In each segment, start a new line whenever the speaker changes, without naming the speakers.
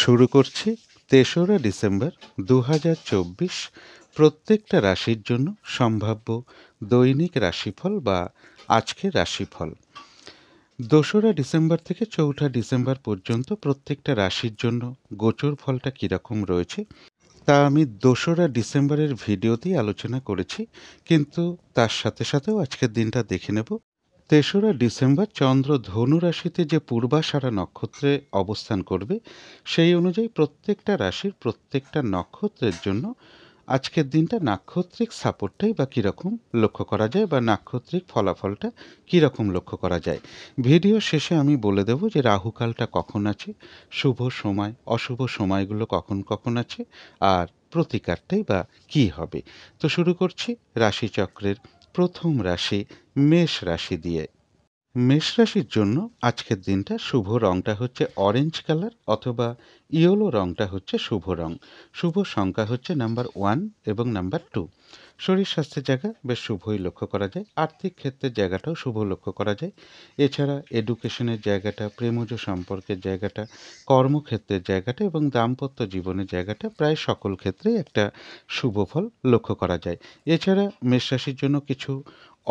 শুরু করছি ৩রা ডিসেম্বর ২০২৪ প্রত্যেকটা রাশির জন্য সম্ভাব্য দৈনিক রাশিফল বা আজকের রাশিফল। ২রা ডিসেম্বর থেকে ৪ঠা ডিসেম্বর পর্যন্ত প্রত্যেকটা রাশির জন্য গোচর ফলটা কীরকম রয়েছে তা আমি ২রা ডিসেম্বরের ভিডিওতেই আলোচনা করেছি, কিন্তু তার সাথে সাথেও আজকের দিনটা দেখে নেব। ৩রা ডিসেম্বর চন্দ্র ধনু রাশিতে যে পূর্বাষাঢ়া নক্ষত্রে অবস্থান করবে, সেই অনুযায়ী প্রত্যেকটা রাশির প্রত্যেকটা নক্ষত্রের জন্য আজকের দিনটা নাক্ষত্রিক সাপোর্টটাই বা কীরকম লক্ষ্য করা যায় বা নাক্ষত্রিক ফলাফলটা কীরকম লক্ষ্য করা যায়। ভিডিও শেষে আমি বলে দেব যে রাহুকালটা কখন আছে, শুভ সময় অশুভ সময়গুলো কখন কখন আছে, আর প্রতিকারটাই বা কী হবে। তো শুরু করছি রাশিচক্রের প্রথম রাশি মেষ রাশি দিয়ে। মেষ রাশির জন্য আজকের দিনটা শুভ রংটা হচ্ছে অরেঞ্জ কালার অথবা ইয়েলো রংটা হচ্ছে শুভ রং। শুভ সংখ্যা হচ্ছে নাম্বার 1 এবং নাম্বার 2। শরীর স্বাস্থ্যের জায়গা বেশ শুভই লক্ষ্য করা যায়, আর্থিক ক্ষেত্রের জায়গাটাও শুভ লক্ষ্য করা যায়। এছাড়া এডুকেশনের জায়গাটা, প্রেমজ সম্পর্কের জায়গাটা, কর্মক্ষেত্রের জায়গাটা এবং দাম্পত্য জীবনের জায়গাটা প্রায় সকল ক্ষেত্রেই একটা শুভ ফল লক্ষ্য করা যায়। এছাড়া মেষ রাশির জন্য কিছু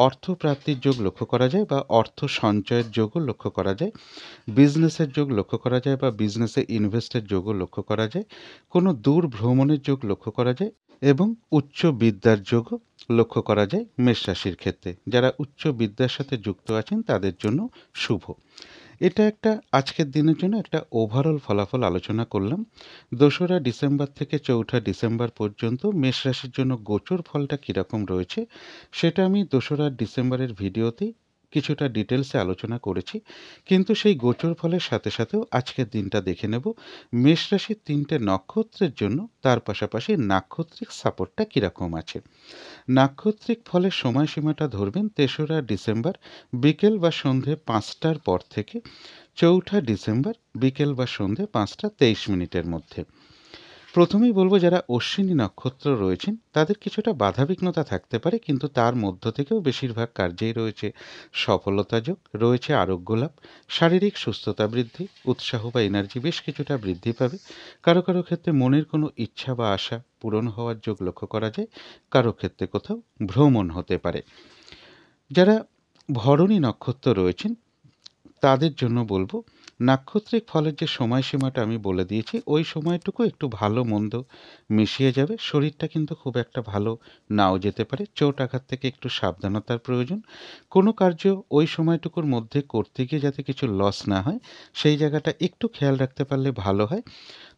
অর্থ প্রাপ্তির যোগ লক্ষ্য করা যায় বা অর্থ সঞ্চয়ের যোগও লক্ষ্য করা যায়। বিজনেসের যোগ লক্ষ্য করা যায় বা বিজনেসে ইনভেস্টের যোগও লক্ষ্য করা যায়। কোনো দূর ভ্রমণের যোগ লক্ষ্য করা যায় এবং উচ্চ বিদ্যার যোগও লক্ষ্য করা যায় মেষ রাশির ক্ষেত্রে। যারা উচ্চ বিদ্যার সাথে যুক্ত আছেন তাদের জন্য শুভ। এটা একটা আজকের দিনের জন্য একটা ওভারঅল ফলাফল আলোচনা করলাম। ২রা ডিসেম্বর থেকে ৪ঠা ডিসেম্বর পর্যন্ত মেষ রাশির জন্য গোচর ফলটা কীরকম রয়েছে সেটা আমি ২রা ডিসেম্বরের ভিডিওতেই কিছুটা ডিটেলসে আলোচনা করেছি, কিন্তু সেই গোচর ফলের সাথে সাথেও আজকের দিনটা দেখে নেব মেষ রাশির ৩টে নক্ষত্রের জন্য, তার পাশাপাশি নাক্ষত্রিক সাপোর্টটা কীরকম আছে। নাক্ষত্রিক ফলের সময়সীমাটা ধরবেন ৩রা ডিসেম্বর বিকেল বা সন্ধে ৫টার পর থেকে ৪ঠা ডিসেম্বর বিকেল বা সন্ধে ৫টা ২৩ মিনিটের মধ্যে। প্রথমেই বলবো যারা অশ্বিনী নক্ষত্র রয়েছেন তাদের কিছুটা বাধাবিঘ্নতা থাকতে পারে, কিন্তু তার মধ্য থেকেও বেশিরভাগ কার্যেই রয়েছে সফলতা যোগ, রয়েছে আরোগ্য লাভ, শারীরিক সুস্থতা বৃদ্ধি, উৎসাহ বা এনার্জি বেশ কিছুটা বৃদ্ধি পাবে। কারো কারো ক্ষেত্রে মনের কোনো ইচ্ছা বা আশা পূরণ হওয়ার যোগ লক্ষ্য করা যায়, কারো ক্ষেত্রে কোথাও ভ্রমণ হতে পারে। যারা ভরণী নক্ষত্র রয়েছেন তাদের জন্য বলবো নাক্ষত্রিক ফলের যে সময়সীমাটা আমি বলে দিয়েছি ওই সময়টুকু একটু ভালো মন্দ মিশিয়ে যাবে। শরীরটা কিন্তু খুব একটা ভালো নাও যেতে পারে, চোট আঘাত থেকে একটু সাবধানতার প্রয়োজন। কোনো কার্য ওই সময়টুকুর মধ্যে করতে গিয়ে যাতে কিছু লস না হয় সেই জায়গাটা একটু খেয়াল রাখতে পারলে ভালো হয়।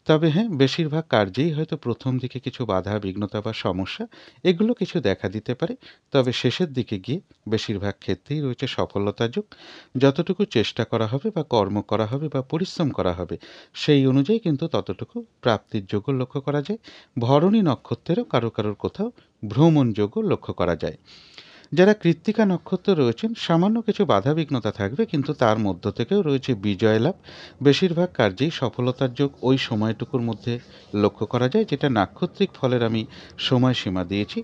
তবে হ্যাঁ, বেশিরভাগ কার্যেই হয়তো প্রথম দিকে কিছু বাধা বিঘ্নতা বা সমস্যা এগুলো কিছু দেখা দিতে পারে, তবে শেষের দিকে গিয়ে বেশিরভাগ ক্ষেত্রেই রয়েছে সফলতা যোগ। যতটুকু চেষ্টা করা হবে বা কর্ম করা হবে বা পরিশ্রম করা হবে সেই অনুযায়ী কিন্তু ততটুকু প্রাপ্তির যোগও লক্ষ্য করা যায়। ভরণী নক্ষত্রেরও কারো কারোর কোথাও ভ্রমণ যোগও লক্ষ্য করা যায়। যারা কৃত্তিকা নক্ষত্র রয়েছেন সামান্য কিছু বাধাবিঘ্নতা থাকবে, কিন্তু তার মধ্য থেকেও রয়েছে বিজয় লাভ। বেশিরভাগ কার্যেই সফলতার যোগ ওই সময়টুকুর মধ্যে লক্ষ্য করা যায় যেটা নাক্ষত্রিক ফলের আমি সময়সীমা দিয়েছি,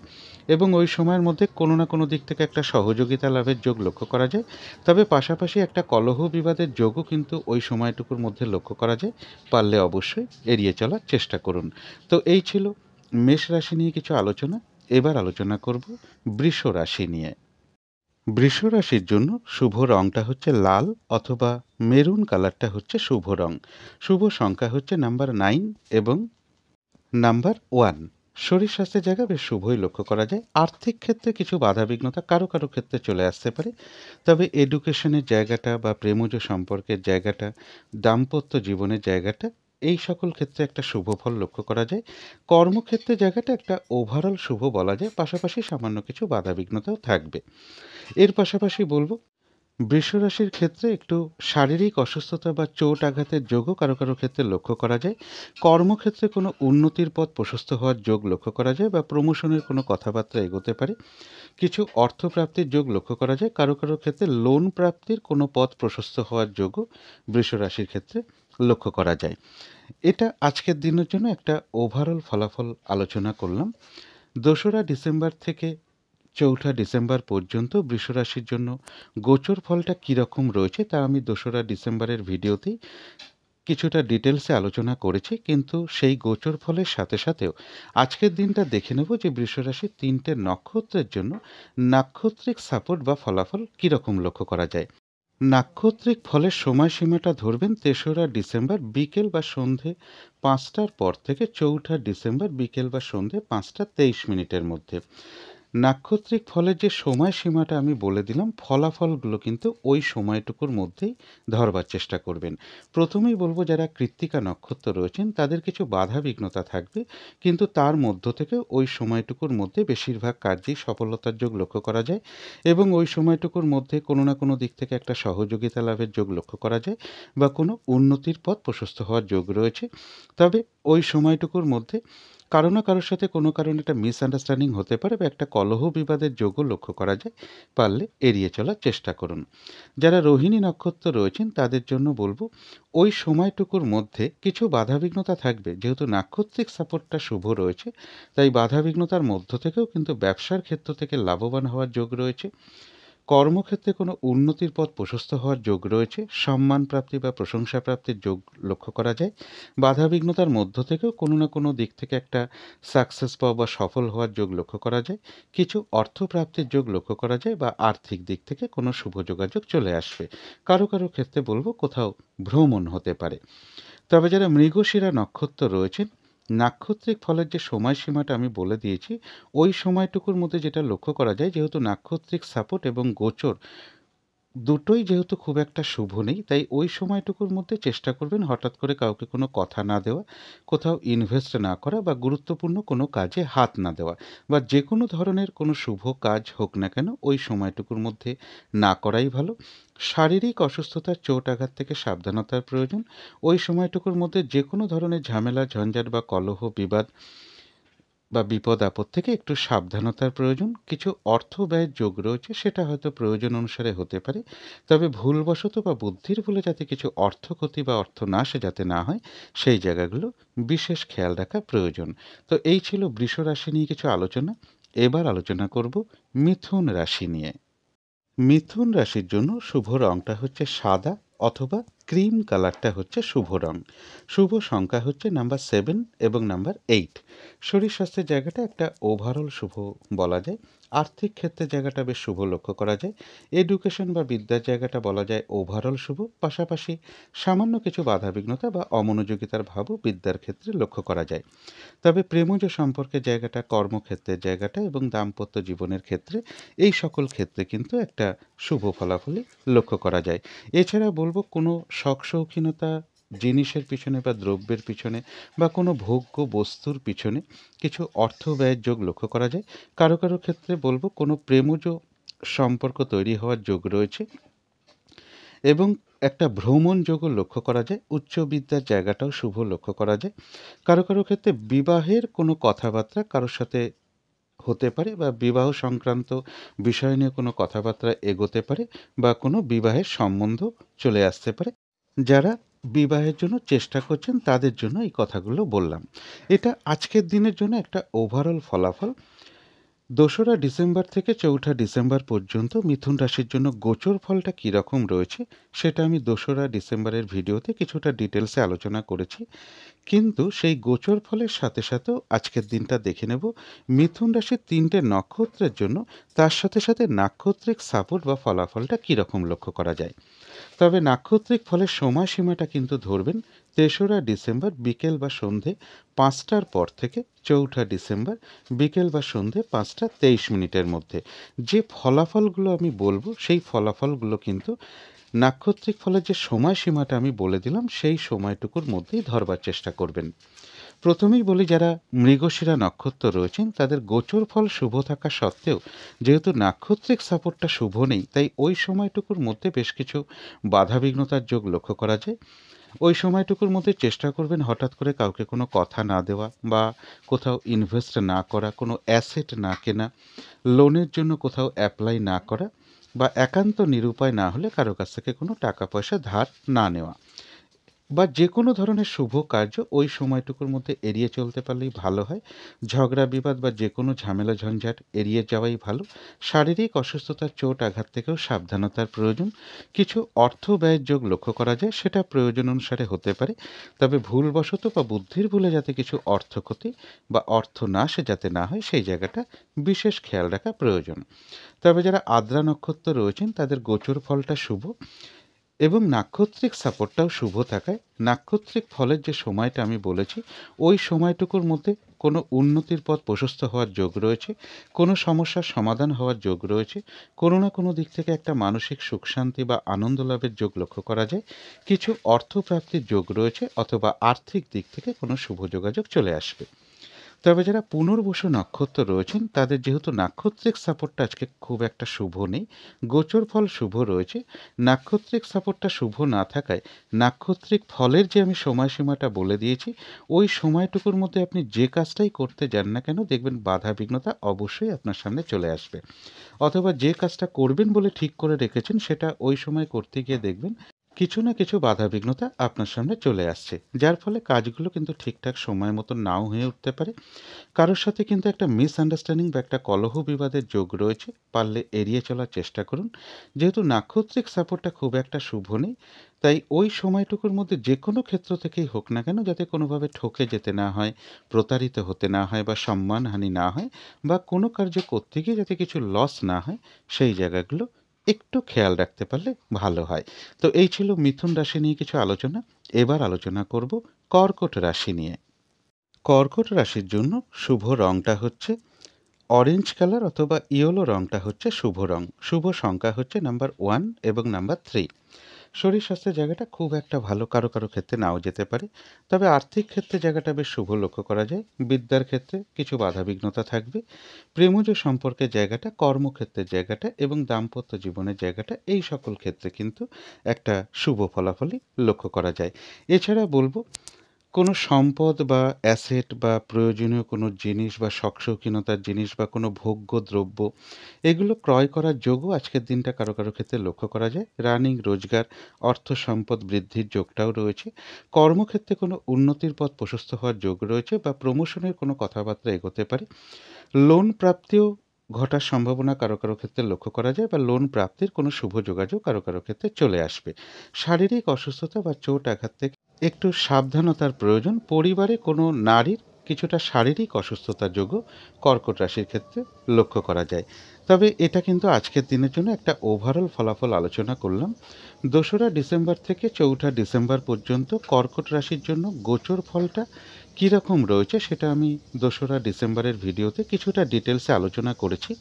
এবং ওই সময়ের মধ্যে কোনো না কোনো দিক থেকে একটা সহযোগিতা লাভের যোগ লক্ষ্য করা যায়। তবে পাশাপাশি একটা কলহ বিবাদের যোগও কিন্তু ওই সময়টুকুর মধ্যে লক্ষ্য করা যায়, পারলে অবশ্যই এড়িয়ে চলার চেষ্টা করুন। তো এই ছিল মেষ রাশি নিয়ে কিছু আলোচনা। এবার আলোচনা করব বৃষ রাশি নিয়ে। বৃষ রাশির জন্য শুভ রংটা হচ্ছে লাল অথবা মেরুন কালারটা হচ্ছে শুভ রং। শুভ সংখ্যা হচ্ছে নাম্বার 9 এবং নাম্বার 1। শরীর স্বাস্থ্যের জায়গা বেশ শুভই লক্ষ্য করা যায়। আর্থিক ক্ষেত্রে কিছু বাধাবিঘ্নতা কারো কারো ক্ষেত্রে চলে আসতে পারে, তবে এডুকেশনের জায়গাটা বা প্রেমজ সম্পর্কের জায়গাটা, দাম্পত্য জীবনের জায়গাটা এই সকল ক্ষেত্রে একটা শুভ ফল লক্ষ্য করা যায়। কর্মক্ষেত্রে জায়গাটা একটা ওভারঅল শুভ বলা যায়, পাশাপাশি সামান্য কিছু বাধাবিঘ্নতাও থাকবে। এর পাশাপাশি বলব বৃষ রাশির ক্ষেত্রে একটু শারীরিক অসুস্থতা বা চোট আঘাতের যোগও কারো কারো ক্ষেত্রে লক্ষ্য করা যায়। কর্মক্ষেত্রে কোনো উন্নতির পথ প্রশস্ত হওয়ার যোগ লক্ষ্য করা যায় বা প্রমোশনের কোনো কথাবার্তা এগোতে পারে। কিছু অর্থপ্রাপ্তির যোগ লক্ষ্য করা যায়, কারো কারো ক্ষেত্রে লোন প্রাপ্তির কোনো পথ প্রশস্ত হওয়ার যোগও বৃষ রাশির ক্ষেত্রে লক্ষ্য করা যায়। এটা আজকের দিনের জন্য একটা ওভারঅল ফলাফল আলোচনা করলাম। ২রা ডিসেম্বর থেকে ৪ঠা ডিসেম্বর পর্যন্ত বৃষ রাশির জন্য গোচর ফলটা কীরকম রয়েছে তা আমি ২রা ডিসেম্বরের ভিডিওতেই কিছুটা ডিটেলসে আলোচনা করেছি, কিন্তু সেই গোচর ফলের সাথে সাথেও আজকের দিনটা দেখে নেব যে বৃষরাশির ৩টে নক্ষত্রের জন্য নাক্ষত্রিক সাপোর্ট বা ফলাফল কীরকম লক্ষ্য করা যায়। নাক্ষত্রিক ফলের সময়সীমাটা ধরবেন ৩রা ডিসেম্বর বিকেল বা সন্ধে ৫টার পর থেকে ৪ঠা ডিসেম্বর বিকেল বা সন্ধে ৫টা ২৩ মিনিটের মধ্যে। নাক্ষত্রিক ফলের যে সময়সীমাটা আমি বলে দিলাম, ফলাফলগুলো কিন্তু ওই সময়টুকুর মধ্যেই ধরবার চেষ্টা করবেন। প্রথমেই বলব, যারা কৃত্তিকা নক্ষত্র রয়েছেন তাদের কিছু বাধা বিঘ্নতা থাকবে, কিন্তু তার মধ্য থেকে ওই সময়টুকুর মধ্যে বেশিরভাগ কার্যেই সফলতার যোগ লক্ষ্য করা যায়, এবং ওই সময়টুকুর মধ্যে কোনো না কোনো দিক থেকে একটা সহযোগিতা লাভের যোগ লক্ষ্য করা যায়, বা কোনো উন্নতির পথ প্রশস্ত হওয়ার যোগ রয়েছে। তবে ওই সময়টুকুর মধ্যে কারো না কারোর সাথে কোনো কারণে একটা মিসআন্ডারস্ট্যান্ডিং হতে পারে, বা একটা কলহ বিবাদের যোগও লক্ষ্য করা যায়। পারলে এড়িয়ে চলার চেষ্টা করুন। যারা রোহিণী নক্ষত্র রয়েছেন তাদের জন্য বলবো, ওই সময়টুকুর মধ্যে কিছু বাধাবিঘ্নতা থাকবে। যেহেতু নাক্ষত্রিক সাপোর্টটা শুভ রয়েছে, তাই বাধাবিঘ্নতার মধ্য থেকেও কিন্তু ব্যবসার ক্ষেত্র থেকে লাভবান হওয়ার যোগ রয়েছে। কর্মক্ষেত্রে কোনো উন্নতির পথ প্রশস্ত হওয়ার যোগ রয়েছে। সম্মান প্রাপ্তি বা প্রশংসা প্রাপ্তির যোগ লক্ষ্য করা যায়। বাধাবিঘ্নতার মধ্য থেকেও কোনো না কোনো দিক থেকে একটা সাকসেস পাওয়া বা সফল হওয়ার যোগ লক্ষ্য করা যায়। কিছু অর্থপ্রাপ্তির যোগ লক্ষ্য করা যায়, বা আর্থিক দিক থেকে কোনো শুভ যোগাযোগ চলে আসবে। কারো কারো ক্ষেত্রে বলবো কোথাও ভ্রমণ হতে পারে। তবে যারা মৃগশিরা নক্ষত্র রয়েছেন, নাক্ষত্রিক ফলের যে সময়সীমাটা আমি বলে দিয়েছি, ওই সময়টুকুর মধ্যে যেটা লক্ষ্য করা যায়, যেহেতু নাক্ষত্রিক সাপোর্ট এবং গোচর দুটোই যেহেতু খুব একটা শুভ নেই, তাই ওই সময়টুকুর মধ্যে চেষ্টা করবেন হঠাৎ করে কাউকে কোনো কথা না দেওয়া, কোথাও ইনভেস্ট না করা, বা গুরুত্বপূর্ণ কোনো কাজে হাত না দেওয়া, বা যে কোনো ধরনের কোনো শুভ কাজ হোক না কেন ওই সময়টুকুর মধ্যে না করাই ভালো। শারীরিক অসুস্থতার চোট আঘাত থেকে সাবধানতার প্রয়োজন। ওই সময়টুকুর মধ্যে যে কোনো ধরনের ঝামেলা ঝঞ্ঝাট বা কলহ বিবাদ বা বিপদ আপদ থেকে একটু সাবধানতার প্রয়োজন। কিছু অর্থ ব্যয়ের যোগ রয়েছে, সেটা হয়তো প্রয়োজন অনুসারে হতে পারে, তবে ভুলবশত বা বুদ্ধির ভুলে যাতে কিছু অর্থ ক্ষতি বা অর্থনাশ যাতে না হয়, সেই জায়গাগুলো বিশেষ খেয়াল রাখা প্রয়োজন। তো এই ছিল বৃষ রাশি নিয়ে কিছু আলোচনা। এবার আলোচনা করব মিথুন রাশি নিয়ে। মিথুন রাশির জন্য শুভ রংটা হচ্ছে সাদা অথবা ক্রিম কালারটা হচ্ছে শুভ রং। শুভ সংখ্যা হচ্ছে নাম্বার 7 এবং নাম্বার 8। শরীর স্বাস্থ্যের জায়গাটা একটা ওভারঅল শুভ বলা যায়। আর্থিক ক্ষেত্রের জায়গাটা বেশ শুভ লক্ষ্য করা যায়। এডুকেশন বা বিদ্যার জায়গাটা বলা যায় ওভারঅল শুভ। পাশাপাশি সামান্য কিছু বাধাবিঘ্নতা বা অমনোযোগিতার ভাবও বিদ্যার ক্ষেত্রে লক্ষ্য করা যায়। তবে প্রেমজ সম্পর্কের জায়গাটা, কর্মক্ষেত্রের জায়গাটা এবং দাম্পত্য জীবনের ক্ষেত্রে, এই সকল ক্ষেত্রে কিন্তু একটা শুভ ফলাফলই লক্ষ্য করা যায়। এছাড়া বলবো, কোনো শখ শৌখিনতা জিনিসের পিছনে বা দ্রব্যের পিছনে বা কোনো ভোগ্য বস্তুর পিছনে কিছু অর্থ ব্যয়ের যোগ লক্ষ্য করা যায়। কারো কারো ক্ষেত্রে বলবো কোনো প্রেমজ সম্পর্ক তৈরি হওয়ার যোগ রয়েছে, এবং একটা ভ্রমণ যোগও লক্ষ্য করা যায়। উচ্চ বিদ্যার জায়গাটাও শুভ লক্ষ্য করা যায়। কারো কারো ক্ষেত্রে বিবাহের কোনো কথাবার্তা কারোর সাথে হতে পারে, বা বিবাহ সংক্রান্ত বিষয় নিয়ে কোনো কথাবার্তা এগোতে পারে, বা কোনো বিবাহের সম্বন্ধ চলে আসতে পারে। যারা বিবাহের জন্য চেষ্টা করছেন তাদের জন্য এই কথাগুলো বললাম। এটা আজকের দিনের জন্য একটা ওভারঅল ফলাফল। ২রা ডিসেম্বর থেকে ৪ঠা ডিসেম্বর পর্যন্ত মিথুন রাশির জন্য গোচর ফলটা কীরকম রয়েছে, সেটা আমি ২রা ডিসেম্বরের ভিডিওতে কিছুটা ডিটেলসে আলোচনা করেছি। কিন্তু সেই গোচর ফলের সাথে সাথেও আজকের দিনটা দেখে নেব মিথুন রাশির ৩টে নক্ষত্রের জন্য, তার সাথে সাথে নাক্ষত্রিক সাপোর্ট বা ফলাফলটা কীরকম লক্ষ্য করা যায়। তবে নাক্ষত্রিক ফলের সময়সীমাটা কিন্তু ধরবেন ৩রা ডিসেম্বর বিকেল বা সন্ধে ৫টার পর থেকে ৪ঠা ডিসেম্বর বিকেল বা সন্ধে ৫টা ২৩ মিনিটের মধ্যে। যে ফলাফলগুলো আমি বলবো, সেই ফলাফলগুলো কিন্তু নাক্ষত্রিক ফলের যে সময়সীমাটা আমি বলে দিলাম, সেই সময়টুকুর মধ্যেই ধরবার চেষ্টা করবেন। প্রথমেই বলি, যারা মৃগশিরা নক্ষত্র রয়েছেন তাদের গোচর ফল শুভ থাকা সত্ত্বেও যেহেতু নাক্ষত্রিক সাপোর্টটা শুভ নেই, তাই ওই সময়টুকুর মধ্যে বেশ কিছু বাধাবিঘ্নতার যোগ লক্ষ্য করা যায়। ওই সময়টুকুর মধ্যে চেষ্টা করবেন হঠাৎ করে কাউকে কোনো কথা না দেওয়া, বা কোথাও ইনভেস্ট না করা, কোনো অ্যাসেট না কেনা, লোনের জন্য কোথাও অ্যাপ্লাই না করা, বা একান্ত নিরুপায় না হলে কারো কাছ থেকে কোনো টাকা পয়সা ধার না নেওয়া। বা যে কোনো ধরনের শুভ কার্য ওই সময়টুকুর মধ্যে এড়িয়ে চলতে পারলেই ভালো হয়। ঝগড়া বিবাদ বা যে কোনো ঝামেলা ঝঞ্ঝাট এড়িয়ে যাওয়াই ভালো। শারীরিক অসুস্থতা, চোট আঘাত থেকেও সাবধানতার প্রয়োজন। কিছু অর্থ ব্যয়ের যোগ লক্ষ্য করা যায়, সেটা প্রয়োজন অনুসারে হতে পারে। তবে ভুলবশত বা বুদ্ধির ভুলে যাতে কিছু অর্থ ক্ষতি বা অর্থ নাশ যাতে না হয় সেই জায়গাটা বিশেষ খেয়াল রাখা প্রয়োজন। তবে যারা আদ্রা নক্ষত্র রয়েছেন তাদের গোচর ফলটা শুভ এবং নাক্ষত্রিক সাপোর্টটাও শুভ থাকায় নাক্ষত্রিক ফলের যে সময়টা আমি বলেছি ওই সময়টুকুর মধ্যে কোনো উন্নতির পথ প্রশস্ত হওয়ার যোগ রয়েছে, কোনো সমস্যার সমাধান হওয়ার যোগ রয়েছে, কোনো না কোনো দিক থেকে একটা মানসিক সুখ শান্তি বা আনন্দ লাভের যোগ লক্ষ্য করা যায়, কিছু অর্থপ্রাপ্তির যোগ রয়েছে অথবা আর্থিক দিক থেকে কোনো শুভ যোগাযোগ চলে আসবে। তবে যারা পুনর্বসু নক্ষত্র রয়েছেন তাদের যেহেতু নাক্ষত্রিক সাপোর্টটা আজকে খুব একটা শুভ নেই, গোচর ফল শুভ রয়েছে, নাক্ষত্রিক সাপোর্টটা শুভ না থাকায় নাক্ষত্রিক ফলের যে আমি সময়সীমাটা বলে দিয়েছি ওই সময়টুকুর মধ্যে আপনি যে কাজটাই করতে যান না কেন দেখবেন বাধা বিঘ্নতা অবশ্যই আপনার সামনে চলে আসবে। অথবা যে কাজটা করবেন বলে ঠিক করে রেখেছেন সেটা ওই সময় করতে গিয়ে দেখবেন কিছু না কিছু বাধাবিঘ্নতা আপনার সামনে চলে আসছে, যার ফলে কাজগুলো কিন্তু ঠিকঠাক সময় মতো নাও হয়ে উঠতে পারে। কারোর সাথে কিন্তু একটা মিসআন্ডারস্ট্যান্ডিং বা একটা কলহ বিবাদের যোগ রয়েছে, পারলে এড়িয়ে চলার চেষ্টা করুন। যেহেতু নাক্ষত্রিক সাপোর্টটা খুব একটা শুভ নেই, তাই ওই সময়টুকুর মধ্যে যে কোনো ক্ষেত্র থেকেই হোক না কেন যাতে কোনোভাবে ঠকে যেতে না হয়, প্রতারিত হতে না হয় বা সম্মানহানি না হয়, বা কোনো কার্য করতে গিয়ে যাতে কিছু লস না হয় সেই জায়গাগুলো একটু খেয়াল রাখতে পারলে ভালো হয়। তো এই ছিল মিথুন রাশি নিয়ে কিছু আলোচনা। এবার আলোচনা করব কর্কট রাশি নিয়ে। কর্কট রাশির জন্য শুভ রংটা হচ্ছে অরেঞ্জ কালার অথবা ইয়েলো রংটা হচ্ছে শুভ রং। শুভ সংখ্যা হচ্ছে নাম্বার 1 এবং নাম্বার 3। শরীর স্বাস্থ্যের জায়গাটা খুব একটা ভালো, কারো কারো ক্ষেত্রে নাও যেতে পারে। তবে আর্থিক ক্ষেত্রে জায়গাটা বেশ শুভ লক্ষ্য করা যায়। বিদ্যার ক্ষেত্রে কিছু বাধাবিঘ্নতা থাকবে। প্রেমজ সম্পর্কের জায়গাটা, কর্মক্ষেত্রের জায়গাটা এবং দাম্পত্য জীবনের জায়গাটা এই সকল ক্ষেত্রে কিন্তু একটা শুভ ফলাফলই লক্ষ্য করা যায়। এছাড়া বলব কোনো সম্পদ বা অ্যাসেট বা প্রয়োজনীয় কোনো জিনিস বা শখ-শৌখিনতার জিনিস বা কোনো ভোগ্য দ্রব্য এগুলো ক্রয় করার যোগও আজকের দিনটা কারো, কারো ক্ষেত্রে লক্ষ্য করা যায়। রানিং রোজগার, অর্থ সম্পদ বৃদ্ধির যোগটাও রয়েছে। কর্মক্ষেত্রে কোনো উন্নতির পথ প্রশস্ত হওয়ার যোগ রয়েছে বা প্রমোশনের কোনো কথাবার্তা এগোতে পারে। লোন প্রাপ্তিও ঘটার সম্ভাবনা কারো, কারো ক্ষেত্রে লক্ষ্য করা যায় বা লোন প্রাপ্তির কোনো শুভ যোগাযোগ কারো, কারো ক্ষেত্রে চলে আসবে। শারীরিক অসুস্থতা বা চোট আঘাত থেকে একটু সাবধানতার প্রয়োজন। পরিবারে কোনো নারীর কিছুটা শারীরিক অসুস্থতার যোগও কর্কট রাশির ক্ষেত্রে লক্ষ্য করা যায়। তবে এটা কিন্তু আজকের দিনের জন্য একটা ওভারঅল ফলাফল আলোচনা করলাম। ২রা ডিসেম্বর থেকে ৪ঠা ডিসেম্বর পর্যন্ত কর্কট রাশির জন্য গোচর ফলটা কীরকম রয়েছে সেটা আমি ২রা ডিসেম্বরের ভিডিওতে কিছুটা ডিটেলসে আলোচনা করেছি।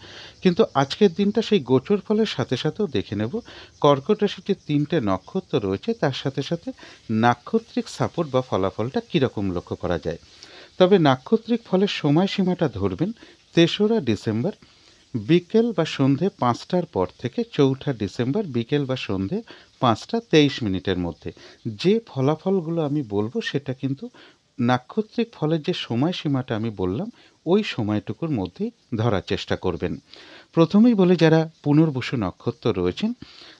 কিন্তু আজকের দিনটা সেই গোচর ফলের সাথে সাথেও দেখে নেব কর্কট রাশির যে ৩টে নক্ষত্র রয়েছে তার সাথে সাথে নাক্ষত্রিক সাপোর্ট বা ফলাফলটা কীরকম লক্ষ্য করা যায়। তবে নাক্ষত্রিক ফলের সময়সীমাটা ধরবেন ৩রা ডিসেম্বর বিকেল বা সন্ধে ৫টার পর থেকে ৪ঠা ডিসেম্বর বিকেল বা সন্ধে ৫টা ২৩ মিনিটের মধ্যে। যে ফলাফলগুলো আমি বলবো সেটা কিন্তু নাক্ষত্রিক ফলের যে সময়সীমাটা আমি বললাম ওই সময়টুকুর মধ্যেই ধরার চেষ্টা করবেন। প্রথমেই বলি যারা পুনর্বসু নক্ষত্র রয়েছেন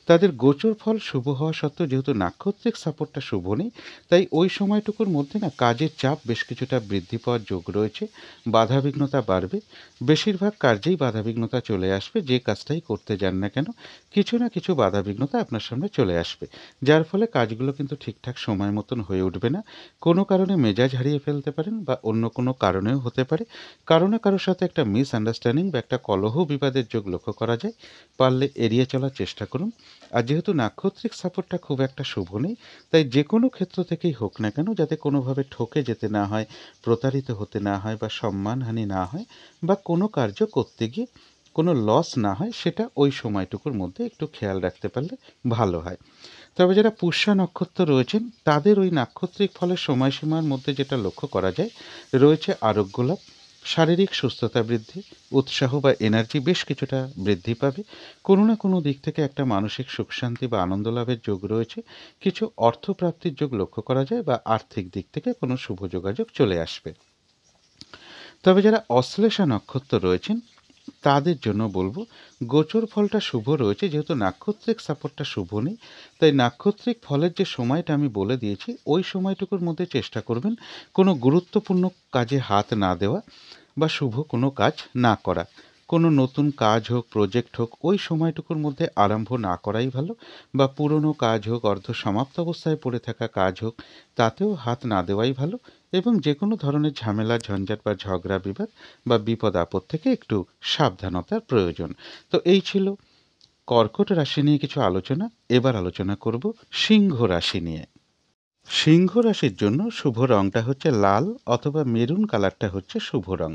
তাদের গোচর ফল শুভ হওয়া সত্ত্বেও যেহেতু নাক্ষত্রিক সাপোর্টটা শুভ নেই, তাই ওই সময়টুকুর মধ্যে না কাজের চাপ বেশ কিছুটা বৃদ্ধি পাওয়ার যোগ রয়েছে। বাধাবিঘ্নতা বাড়বে। বেশিরভাগ কার্যেই বাধাবিঘ্নতা চলে আসবে। যে কাজটাই করতে যান না কেন কিছু না কিছু বাধাবিঘ্নতা আপনার সামনে চলে আসবে, যার ফলে কাজগুলো কিন্তু ঠিকঠাক সময় মতন হয়ে উঠবে না। কোনো কারণে মেজাজ হারিয়ে ফেলতে পারেন বা অন্য কোনো কারণেও হতে পারে। কারো না কারোর সাথে একটা মিসআন্ডারস্ট্যান্ডিং বা একটা কলহ বিবাদের যোগ লক্ষ্য করা যায়। পারলে এড়িয়ে চলার চেষ্টা করুন। আর যেহেতু নাক্ষত্রিক সাপোর্টটা খুব একটা শুভ নেই, তাই যে কোনো ক্ষেত্র থেকেই হোক না কেন যাতে কোনোভাবে ঠকে যেতে না হয়, প্রতারিত হতে না হয় বা সম্মানহানি না হয়, বা কোনো কার্য করতে গিয়ে কোনো লস না হয় সেটা ওই সময়টুকুর মধ্যে একটু খেয়াল রাখতে পারলে ভালো হয়। তবে যারা পুষ্যা নক্ষত্র রয়েছেন তাদের ওই নাক্ষত্রিক ফলের সময়সীমার মধ্যে যেটা লক্ষ্য করা যায় রয়েছে আরোগ্য লাভ, শারীরিক সুস্থতা বৃদ্ধি, উৎসাহ বা এনার্জি বেশ কিছুটা বৃদ্ধি পাবে। কোনো না কোনো দিক থেকে একটা মানসিক সুখ শান্তি বা আনন্দ লাভের যোগ রয়েছে। কিছু অর্থপ্রাপ্তির যোগ লক্ষ্য করা যায় বা আর্থিক দিক থেকে কোনো শুভ যোগাযোগ চলে আসবে। তবে যারা অশ্লেষা নক্ষত্র রয়েছেন তাদের জন্য বলবো গোচর ফলটা শুভ রয়েছে, যেহেতু নাক্ষত্রিক সাপোর্টটা শুভ নেই, তাই নাক্ষত্রিক ফলের যে সময়টা আমি বলে দিয়েছি ওই সময়টুকুর মধ্যে চেষ্টা করবেন কোনো গুরুত্বপূর্ণ কাজে হাত না দেওয়া বা শুভ কোনো কাজ না করা। কোনো নতুন কাজ হোক, প্রজেক্ট হোক, ওই সময়টুকুর মধ্যে আরম্ভ না করাই ভালো, বা পুরনো কাজ হোক, অর্ধ সমাপ্ত অবস্থায় পড়ে থাকা কাজ হোক, তাতেও হাত না দেওয়াই ভালো। এবং যে কোনো ধরনের ঝামেলা, ঝঞ্ঝাট বা ঝগড়া বিবাদ বা বিপদ আপদ থেকে একটু সাবধানতার প্রয়োজন। তো এই ছিল কর্কট রাশি নিয়ে কিছু আলোচনা। এবার আলোচনা করব সিংহ রাশি নিয়ে। সিংহ রাশির জন্য শুভ রংটা হচ্ছে লাল অথবা মেরুন কালারটা হচ্ছে শুভ রং।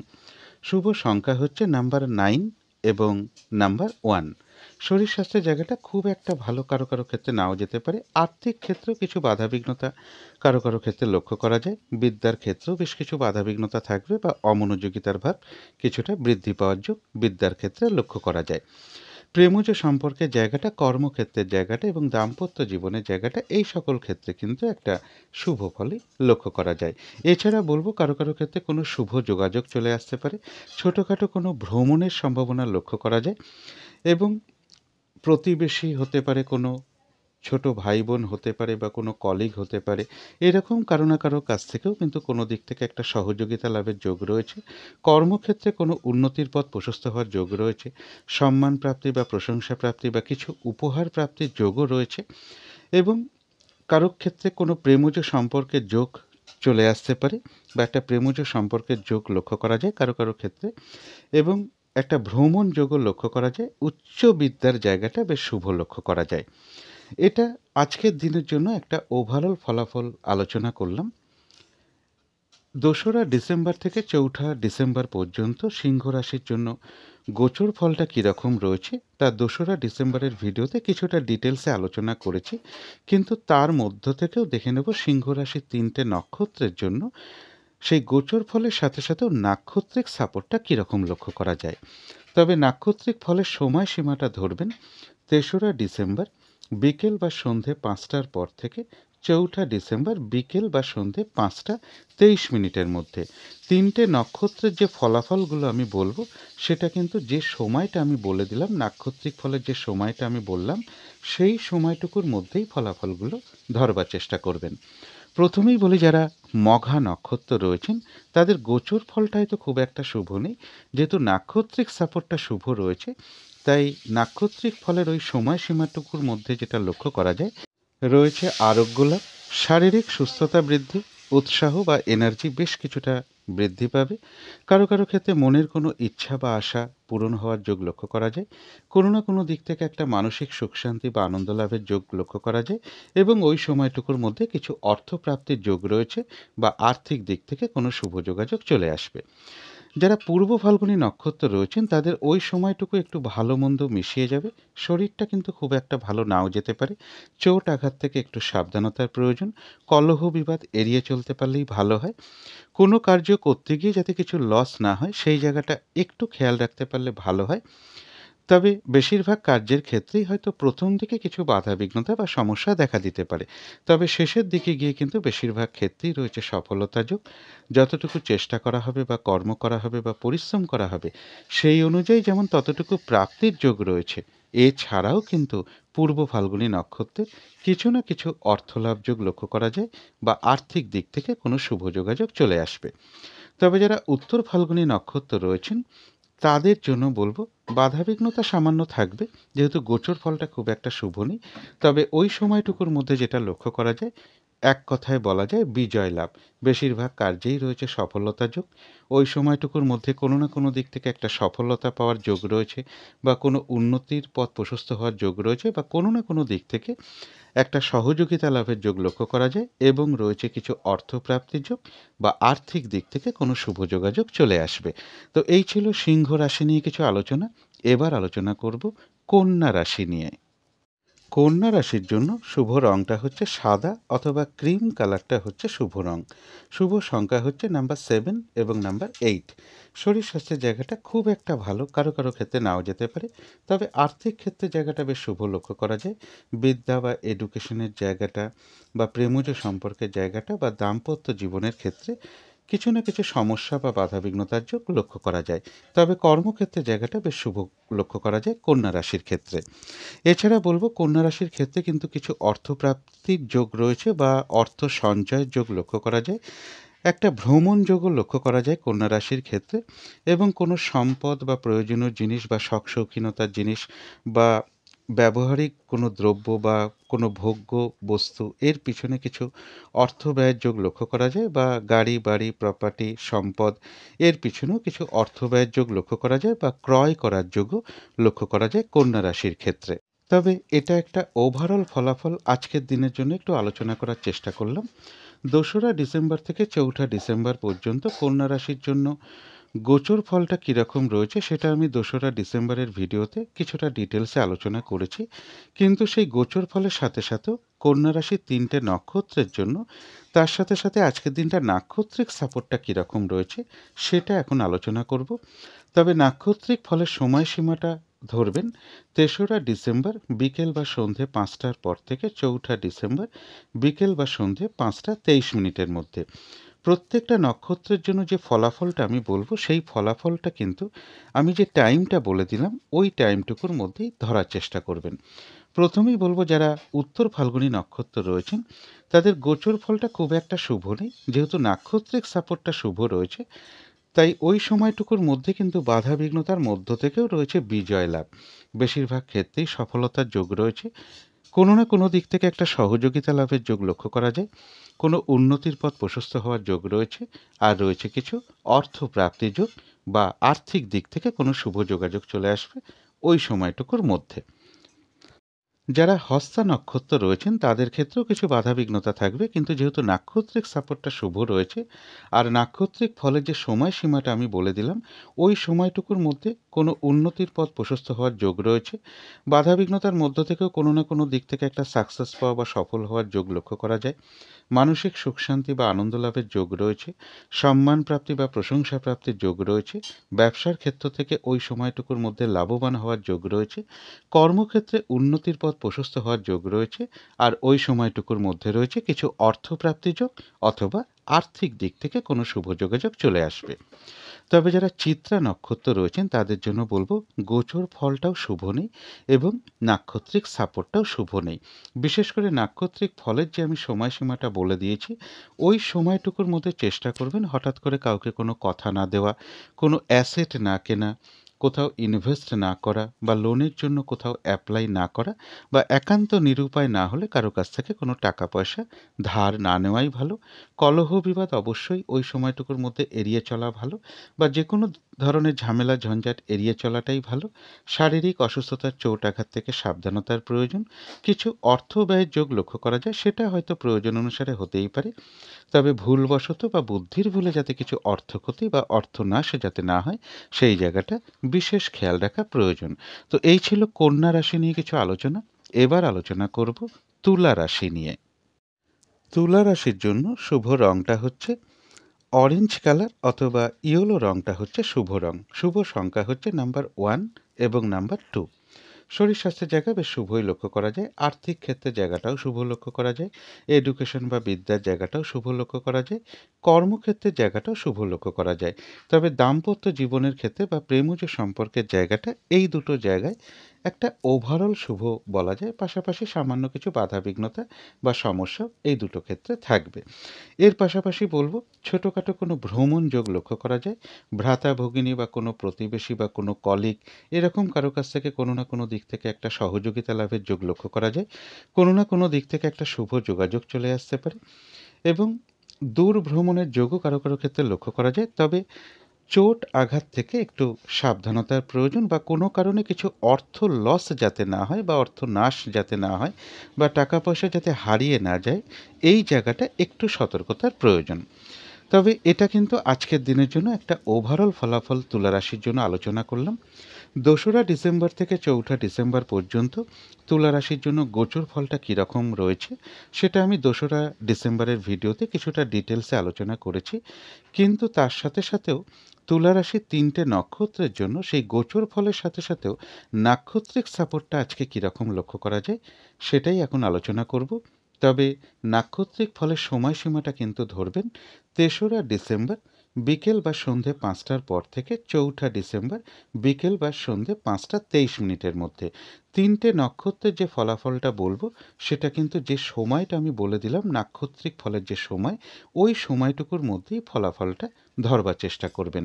শুভ সংখ্যা হচ্ছে নাম্বার 9 এবং নাম্বার 1। শরীর স্বাস্থ্যের জায়গাটা খুব একটা ভালো কারো কারো ক্ষেত্রে নাও যেতে পারে। আর্থিক ক্ষেত্রেও কিছু বাধাবিঘ্নতা কারো কারো ক্ষেত্রে লক্ষ্য করা যায়। বিদ্যার ক্ষেত্রেও বেশ কিছু বাধাবিঘ্নতা থাকবে বা অমনোযোগিতার ভাব কিছুটা বৃদ্ধি পাওয়ার যোগ বিদ্যার ক্ষেত্রে লক্ষ্য করা যায়। প্রেমজ সম্পর্কের জায়গাটা, কর্মক্ষেত্রের জায়গাটা এবং দাম্পত্য জীবনের জায়গাটা, এই সকল ক্ষেত্রে কিন্তু একটা শুভ ফলই লক্ষ্য করা যায়। এছাড়া বলবো কারো কারো ক্ষেত্রে কোনো শুভ যোগাযোগ চলে আসতে পারে, ছোটোখাটো কোনো ভ্রমণের সম্ভাবনা লক্ষ্য করা যায়, এবং প্রতিবেশী হতে পারে, কোনো ছোট ভাই বোন হতে পারে বা কোনো কলিগ হতে পারে, এরকম কারো না কারো কাছ থেকেও কিন্তু কোনো দিক থেকে একটা সহযোগিতা লাভের যোগ রয়েছে। কর্মক্ষেত্রে কোনো উন্নতির পথ প্রশস্ত হওয়ার যোগ রয়েছে। সম্মান প্রাপ্তি বা প্রশংসা প্রাপ্তি বা কিছু উপহার প্রাপ্তির যোগও রয়েছে। এবং কারো ক্ষেত্রে কোনো প্রেমজ সম্পর্কের যোগ চলে আসতে পারে বা একটা প্রেমজ সম্পর্কের যোগ লক্ষ্য করা যায় কারো কারো ক্ষেত্রে। এবং একটা ভ্রমণ যোগও লক্ষ্য করা যায়। উচ্চ বিদ্যার জায়গাটা বেশ শুভ লক্ষ্য করা যায়। এটা আজকের দিনের জন্য একটা ওভারঅল ফলাফল আলোচনা করলাম। ২রা ডিসেম্বর থেকে ৪ঠা ডিসেম্বর পর্যন্ত সিংহ রাশির জন্য গোচর ফলটা কীরকম রয়েছে তা ২রা ডিসেম্বরের ভিডিওতে কিছুটা ডিটেলসে আলোচনা করেছি। কিন্তু তার মধ্য থেকেও দেখে নেব সিংহ রাশির ৩টে নক্ষত্রের জন্য সেই গোচর ফলের সাথে সাথেও নাক্ষত্রিক সাপোর্টটা কীরকম লক্ষ্য করা যায়। তবে নাক্ষত্রিক ফলের সময়সীমাটা ধরবেন ৩রা ডিসেম্বর বিকেল বা সন্ধে ৫টার পর থেকে ৪ঠা ডিসেম্বর বিকেল বা সন্ধে ৫টা ২৩ মিনিটের মধ্যে। ৩টে নক্ষত্রের যে ফলাফলগুলো আমি বলবো সেটা কিন্তু যে সময়টা আমি বলে দিলাম, নাক্ষত্রিক ফলের যে সময়টা আমি বললাম সেই সময়টুকুর মধ্যেই ফলাফলগুলো ধরবার চেষ্টা করবেন। প্রথমেই বলি, যারা মঘা নক্ষত্র রয়েছেন তাদের গোচর ফলটা হয়তো খুব একটা শুভ নেই, যেহেতু নাক্ষত্রিক সাপোর্টটা শুভ রয়েছে। তাই নাক্ষত্রিক ফলের ওই সময়সীমাটুকুর মধ্যে যেটা লক্ষ্য করা যায় রয়েছে আরোগ্য লাভ, শারীরিক সুস্থতা বৃদ্ধি, উৎসাহ বা এনার্জি বেশ কিছুটা বৃদ্ধি পাবে। কারো কারো ক্ষেত্রে মনের কোনো ইচ্ছা বা আশা পূরণ হওয়ার যোগ লক্ষ্য করা যায়। কোনো না কোনো দিক থেকে একটা মানসিক সুখ শান্তি বা আনন্দ লাভের যোগ লক্ষ্য করা যায়। এবং ওই সময়টুকুর মধ্যে কিছু অর্থপ্রাপ্তির যোগ রয়েছে বা আর্থিক দিক থেকে কোনো শুভ যোগাযোগ চলে আসবে। যারা পূর্ব ফাল্গুনী নক্ষত্র রয়েছেন তাদের ওই সময়টুকু একটু ভালো মন্দ মিশিয়ে যাবে। শরীরটা কিন্তু খুব একটা ভালো নাও যেতে পারে। চোট আঘাত থেকে একটু সাবধানতার প্রয়োজন। কলহ বিবাদ এড়িয়ে চলতে পারলেই ভালো হয়। কোনো কার্য করতে গিয়ে যাতে কিছু লস না হয় সেই জায়গাটা একটু খেয়াল রাখতে পারলে ভালো হয়। তবে বেশিরভাগ কার্যের ক্ষেত্রেই হয়তো প্রথম দিকে কিছু বাধাবিঘ্নতা বা সমস্যা দেখা দিতে পারে, তবে শেষের দিকে গিয়ে কিন্তু বেশিরভাগ ক্ষেত্রেই রয়েছে সফলতা যোগ। যতটুকু চেষ্টা করা হবে বা কর্ম করা হবে বা পরিশ্রম করা হবে সেই অনুযায়ী যেমন ততটুকু প্রাপ্তির যোগ রয়েছে। এছাড়াও কিন্তু পূর্ব ফাল্গুনী নক্ষত্রের কিছু না কিছু অর্থলাভ যোগ লক্ষ্য করা যায় বা আর্থিক দিক থেকে কোনো শুভ যোগাযোগ চলে আসবে। তবে যারা উত্তর ফাল্গুনী নক্ষত্র রয়েছেন তাদের জন্য বলবো বাধাবিঘ্নতা সামান্য থাকবে, যেহেতু গোচর ফলটা খুব একটা শুভ নেই। তবে ওই সময়টুকুর মধ্যে যেটা লক্ষ্য করা যায়, এক কথায় বলা যায় বিজয় লাভ। বেশিরভাগ কার্যেই রয়েছে সফলতা যোগ। ওই সময়টুকুর মধ্যে কোনো না কোনো দিক থেকে একটা সফলতা পাওয়ার যোগ রয়েছে বা কোনো উন্নতির পথ প্রশস্ত হওয়ার যোগ রয়েছে বা কোনো না কোনো দিক থেকে একটা সহযোগিতা লাভের যোগ লক্ষ্য করা যায় এবং রয়েছে কিছু অর্থপ্রাপ্তির যোগ বা আর্থিক দিক থেকে কোনো শুভ যোগাযোগ চলে আসবে। তো এই ছিল সিংহ রাশি নিয়ে কিছু আলোচনা। এবার আলোচনা করব কন্যা রাশি নিয়ে। কন্যা রাশির জন্য শুভ রংটা হচ্ছে সাদা অথবা ক্রিম কালারটা হচ্ছে শুভ রং। শুভ সংখ্যা হচ্ছে নাম্বার 7 এবং নাম্বার 8। শরীর স্বাস্থ্যের জায়গাটা খুব একটা ভালো, কারো কারো ক্ষেত্রে নাও যেতে পারে। তবে আর্থিক ক্ষেত্রে জায়গাটা বেশ শুভ লক্ষ্য করা যায়। বিদ্যা বা এডুকেশনের জায়গাটা বা প্রেমজ সম্পর্কের জায়গাটা বা দাম্পত্য জীবনের ক্ষেত্রে কিছু না কিছু সমস্যা বা বাধাবিঘ্নতার যোগ লক্ষ্য করা যায়। তবে কর্মক্ষেত্রে জায়গাটা বেশ শুভ লক্ষ্য করা যায় কন্যা রাশির ক্ষেত্রে। এছাড়া বলব কন্যা রাশির ক্ষেত্রে কিন্তু কিছু অর্থপ্রাপ্তির যোগ রয়েছে বা অর্থ সঞ্চয়ের যোগ লক্ষ্য করা যায়। একটা ভ্রমণ যোগও লক্ষ্য করা যায় কন্যা রাশির ক্ষেত্রে, এবং কোনো সম্পদ বা প্রয়োজনীয় জিনিস বা শখ শৌখিনতার জিনিস বা ব্যবহারিক কোনো দ্রব্য বা কোনো ভোগ্য বস্তু এর পিছনে কিছু অর্থ ব্যয়ের যোগ লক্ষ্য করা যায়, বা গাড়ি বাড়ি প্রপার্টি সম্পদ এর পিছনেও কিছু অর্থ ব্যয়ের যোগ লক্ষ্য করা যায়, বা ক্রয় করার যোগও লক্ষ্য করা যায় কন্যা রাশির ক্ষেত্রে। তবে এটা একটা ওভারঅল ফলাফল আজকের দিনের জন্য একটু আলোচনা করার চেষ্টা করলাম। ২রা ডিসেম্বর থেকে ৪ঠা ডিসেম্বর পর্যন্ত কন্যা রাশির জন্য গোচর ফলটা কীরকম রয়েছে সেটা আমি ২রা ডিসেম্বরের ভিডিওতে কিছুটা ডিটেলসে আলোচনা করেছি। কিন্তু সেই গোচর ফলের সাথে সাথেও কন্যা রাশির ৩টে নক্ষত্রের জন্য তার সাথে সাথে আজকের দিনটা নাক্ষত্রিক সাপোর্টটা কীরকম রয়েছে সেটা এখন আলোচনা করব। তবে নাক্ষত্রিক ফলের সময়সীমাটা ধরবেন ৩রা ডিসেম্বর বিকেল বা সন্ধে ৫টার পর থেকে ৪ঠা ডিসেম্বর বিকেল বা সন্ধে ৫টা ২৩ মিনিটের মধ্যে। প্রত্যেকটা নক্ষত্রের জন্য যে ফলাফলটা আমি বলবো সেই ফলাফলটা কিন্তু আমি যে টাইমটা বলে দিলাম ওই টাইমটুকুর মধ্যেই ধরার চেষ্টা করবেন। প্রথমেই বলবো যারা উত্তর ফাল্গুনী নক্ষত্র রয়েছেন তাদের গোচর ফলটা খুব একটা শুভ নেই, যেহেতু নাক্ষত্রিক সাপোর্টটা শুভ রয়েছে। তাই ওই সময়টুকুর মধ্যে কিন্তু বাধা বিঘ্নতার মধ্য থেকেও রয়েছে বিজয় লাভ। বেশিরভাগ ক্ষেত্রেই সফলতার যোগ রয়েছে। কোনো না কোনো দিক থেকে একটা সহযোগিতা লাভের যোগ লক্ষ্য করা যায়। কোনো উন্নতির পথ প্রশস্ত হওয়ার যোগ রয়েছে। আর রয়েছে কিছু অর্থ প্রাপ্তির যোগ, বা আর্থিক দিক থেকে কোনো শুভ যোগাযোগ চলে আসবে ওই সময়টুকুর মধ্যে। যারা হস্তা নক্ষত্র রয়েছেন তাদের ক্ষেত্রেও কিছু বাধাবিঘ্নতা থাকবে, কিন্তু যেহেতু নাক্ষত্রিক সাপোর্টটা শুভ রয়েছে আর নাক্ষত্রিক ফলের যে সময়সীমাটা আমি বলে দিলাম ওই সময়টুকুর মধ্যে কোনো উন্নতির পথ প্রশস্ত হওয়ার যোগ রয়েছে। বাধাবিঘ্নতার মধ্য থেকেও কোনো না কোনো দিক থেকে একটা সাকসেস পাওয়া বা সফল হওয়ার যোগ লক্ষ্য করা যায়। মানসিক সুখ শান্তি বা আনন্দ লাভের যোগ রয়েছে। সম্মান প্রাপ্তি বা প্রশংসা প্রাপ্তির যোগ রয়েছে। ব্যবসার ক্ষেত্র থেকে ওই সময়টুকুর মধ্যে লাভবান হওয়ার যোগ রয়েছে। কর্মক্ষেত্রে উন্নতির পথ প্রশস্ত হওয়ার যোগ রয়েছে। আর ওই সময়টুকুর মধ্যে রয়েছে কিছু অর্থপ্রাপ্তি যোগ, অথবা আর্থিক দিক থেকে কোনো শুভ যোগাযোগ চলে আসবে। তবে যারা চিত্রা নক্ষত্র রয়েছেন তাদের জন্য বলবো গোচর ফলটাও শুভ নেই এবং নাক্ষত্রিক সাপোর্টটাও শুভ নেই। বিশেষ করে নাক্ষত্রিক ফলের যে আমি সময়সীমাটা বলে দিয়েছি ওই সময়টুকুর মধ্যে চেষ্টা করবেন হঠাৎ করে কাউকে কোনো কথা না দেওয়া, কোনো অ্যাসেট না কেনা, কোথাও ইনভেস্ট না করা, বা লোনের জন্য কোথাও অ্যাপ্লাই না করা, বা একান্ত নিরুপায় না হলে কারো কাছ থেকে কোনো টাকা পয়সা ধার না নেওয়াই ভালো। কলহ বিবাদ অবশ্যই ওই সময়টুকুর মধ্যে এড়িয়ে চলা ভালো, বা যে কোনো ধরনের ঝামেলা ঝঞ্ঝাট এড়িয়ে চলাটাই ভালো। শারীরিক অসুস্থতার চোট আঘাত থেকে সাবধানতার প্রয়োজন। কিছু অর্থ ব্যয়ের যোগ লক্ষ্য করা যায়, সেটা হয়তো প্রয়োজন অনুসারে হতেই পারে। তবে ভুলবশত বা বুদ্ধির ভুলে যাতে কিছু অর্থ ক্ষতি বা অর্থনাশ যাতে না হয় সেই জায়গাটা বিশেষ খেয়াল রাখা প্রয়োজন। তো এই ছিল কন্যা রাশি নিয়ে কিছু আলোচনা। এবার আলোচনা করব তুলা রাশি নিয়ে। তুলা রাশির জন্য শুভ রংটা হচ্ছে অরেঞ্জ কালার, অথবা ইয়েলো রংটা হচ্ছে শুভ রং। শুভ সংখ্যা হচ্ছে নাম্বার 1 এবং নাম্বার 2। শরীর স্বাস্থ্যের জায়গা বেশ শুভই লক্ষ্য করা যায়। আর্থিক ক্ষেত্রের জায়গাটাও শুভ লক্ষ্য করা যায়। এডুকেশন বা বিদ্যার জায়গাটাও শুভ লক্ষ্য করা যায়। কর্মক্ষেত্রের জায়গাটাও শুভ লক্ষ্য করা যায়। তবে দাম্পত্য জীবনের ক্ষেত্রে বা প্রেমজ সম্পর্কের জায়গাটা এই দুটো জায়গায় একটা ওভারঅল শুভ বলা যায়। পাশাপাশি সামান্য কিছু বাধাবিঘ্নতা বা সমস্যা এই দুটো ক্ষেত্রে থাকবে। এর পাশাপাশি বলব ছোটোখাটো কোনো ভ্রমণ যোগ লক্ষ্য করা যায়। ভ্রাতা ভগিনী বা কোনো প্রতিবেশী বা কোনো কলিগ এরকম কারো কাছ থেকে কোনো না কোনো দিক থেকে একটা সহযোগিতা লাভের যোগ লক্ষ্য করা যায়। কোনো না কোনো দিক থেকে একটা শুভ যোগাযোগ চলে আসতে পারে, এবং দূর ভ্রমণের যোগও কারো কারো ক্ষেত্রে লক্ষ্য করা যায়। তবে চোট আঘাত থেকে একটু সাবধানতার প্রয়োজন, বা কোনো কারণে কিছু অর্থ লস যাতে না হয় বা অর্থ নাশ যাতে না হয়, বা টাকা পয়সা যাতে হারিয়ে না যায় এই জায়গাটা একটু সতর্কতার প্রয়োজন। তবে এটা কিন্তু আজকের দিনের জন্য একটা ওভারঅল ফলাফল তুলা রাশির জন্য আলোচনা করলাম। ২রা ডিসেম্বর থেকে ৪ঠা ডিসেম্বর পর্যন্ত তুলা রাশির জন্য গোচর ফলটা কীরকম রয়েছে সেটা আমি ২রা ডিসেম্বরের ভিডিওতে কিছুটা ডিটেলসে আলোচনা করেছি। কিন্তু তার সাথে সাথেও তুলা রাশির ৩টে নক্ষত্রের জন্য সেই গোচর ফলের সাথে সাথেও নাক্ষত্রিক সাপোর্টটা আজকে কীরকম লক্ষ্য করা যায় সেটাই এখন আলোচনা করব। তবে নাক্ষত্রিক ফলের সময়সীমাটা কিন্তু ধরবেন তেসরা ডিসেম্বর বিকেল বা সন্ধে 5টার পর থেকে চৌঠা ডিসেম্বর বিকেল বা সন্ধে 5:23 মধ্যে। তিনটে নক্ষত্রের যে ফলাফলটা বলবো সেটা কিন্তু যে সময়টা আমি বলে দিলাম নাক্ষত্রিক ফলের যে সময়, ওই সময়টুকুর মধ্যেই ফলাফলটা ধরবার চেষ্টা করবেন।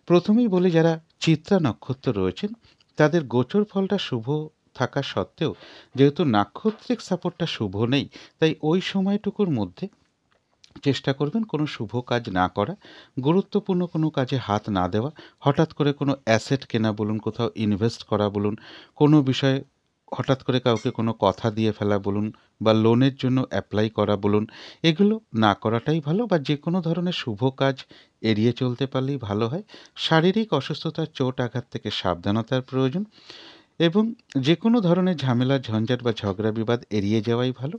প্রথমেই বলি, যারা চিত্রা নক্ষত্র রয়েছেন তাদের গোচর ফলটা শুভ থাকা সত্ত্বেও যেহেতু নাক্ষত্রিক সাপোর্টটা শুভ নেই, তাই ওই সময়টুকুর মধ্যে চেষ্টা করবেন কোনো শুভ কাজ না করা, গুরুত্বপূর্ণ কোনো কাজে হাত না দেওয়া, হঠাৎ করে কোনো অ্যাসেট কেনা বলুন, কোথাও ইনভেস্ট করা বলুন, কোনো বিষয়ে হঠাৎ করে কাউকে কোনো কথা দিয়ে ফেলা বলুন, বা লোনের জন্য অ্যাপ্লাই করা বলুন, এগুলো না করাটাই ভালো, বা যে কোনো ধরনের শুভ কাজ এড়িয়ে চলতে পারলেই ভালো হয়। শারীরিক অসুস্থতা, চোট আঘাত থেকে সাবধানতার প্রয়োজন, এবং যে কোনো ধরনের ঝামেলা, ঝঞ্ঝাট বা ঝগড়া বিবাদ এড়িয়ে যাওয়াই ভালো।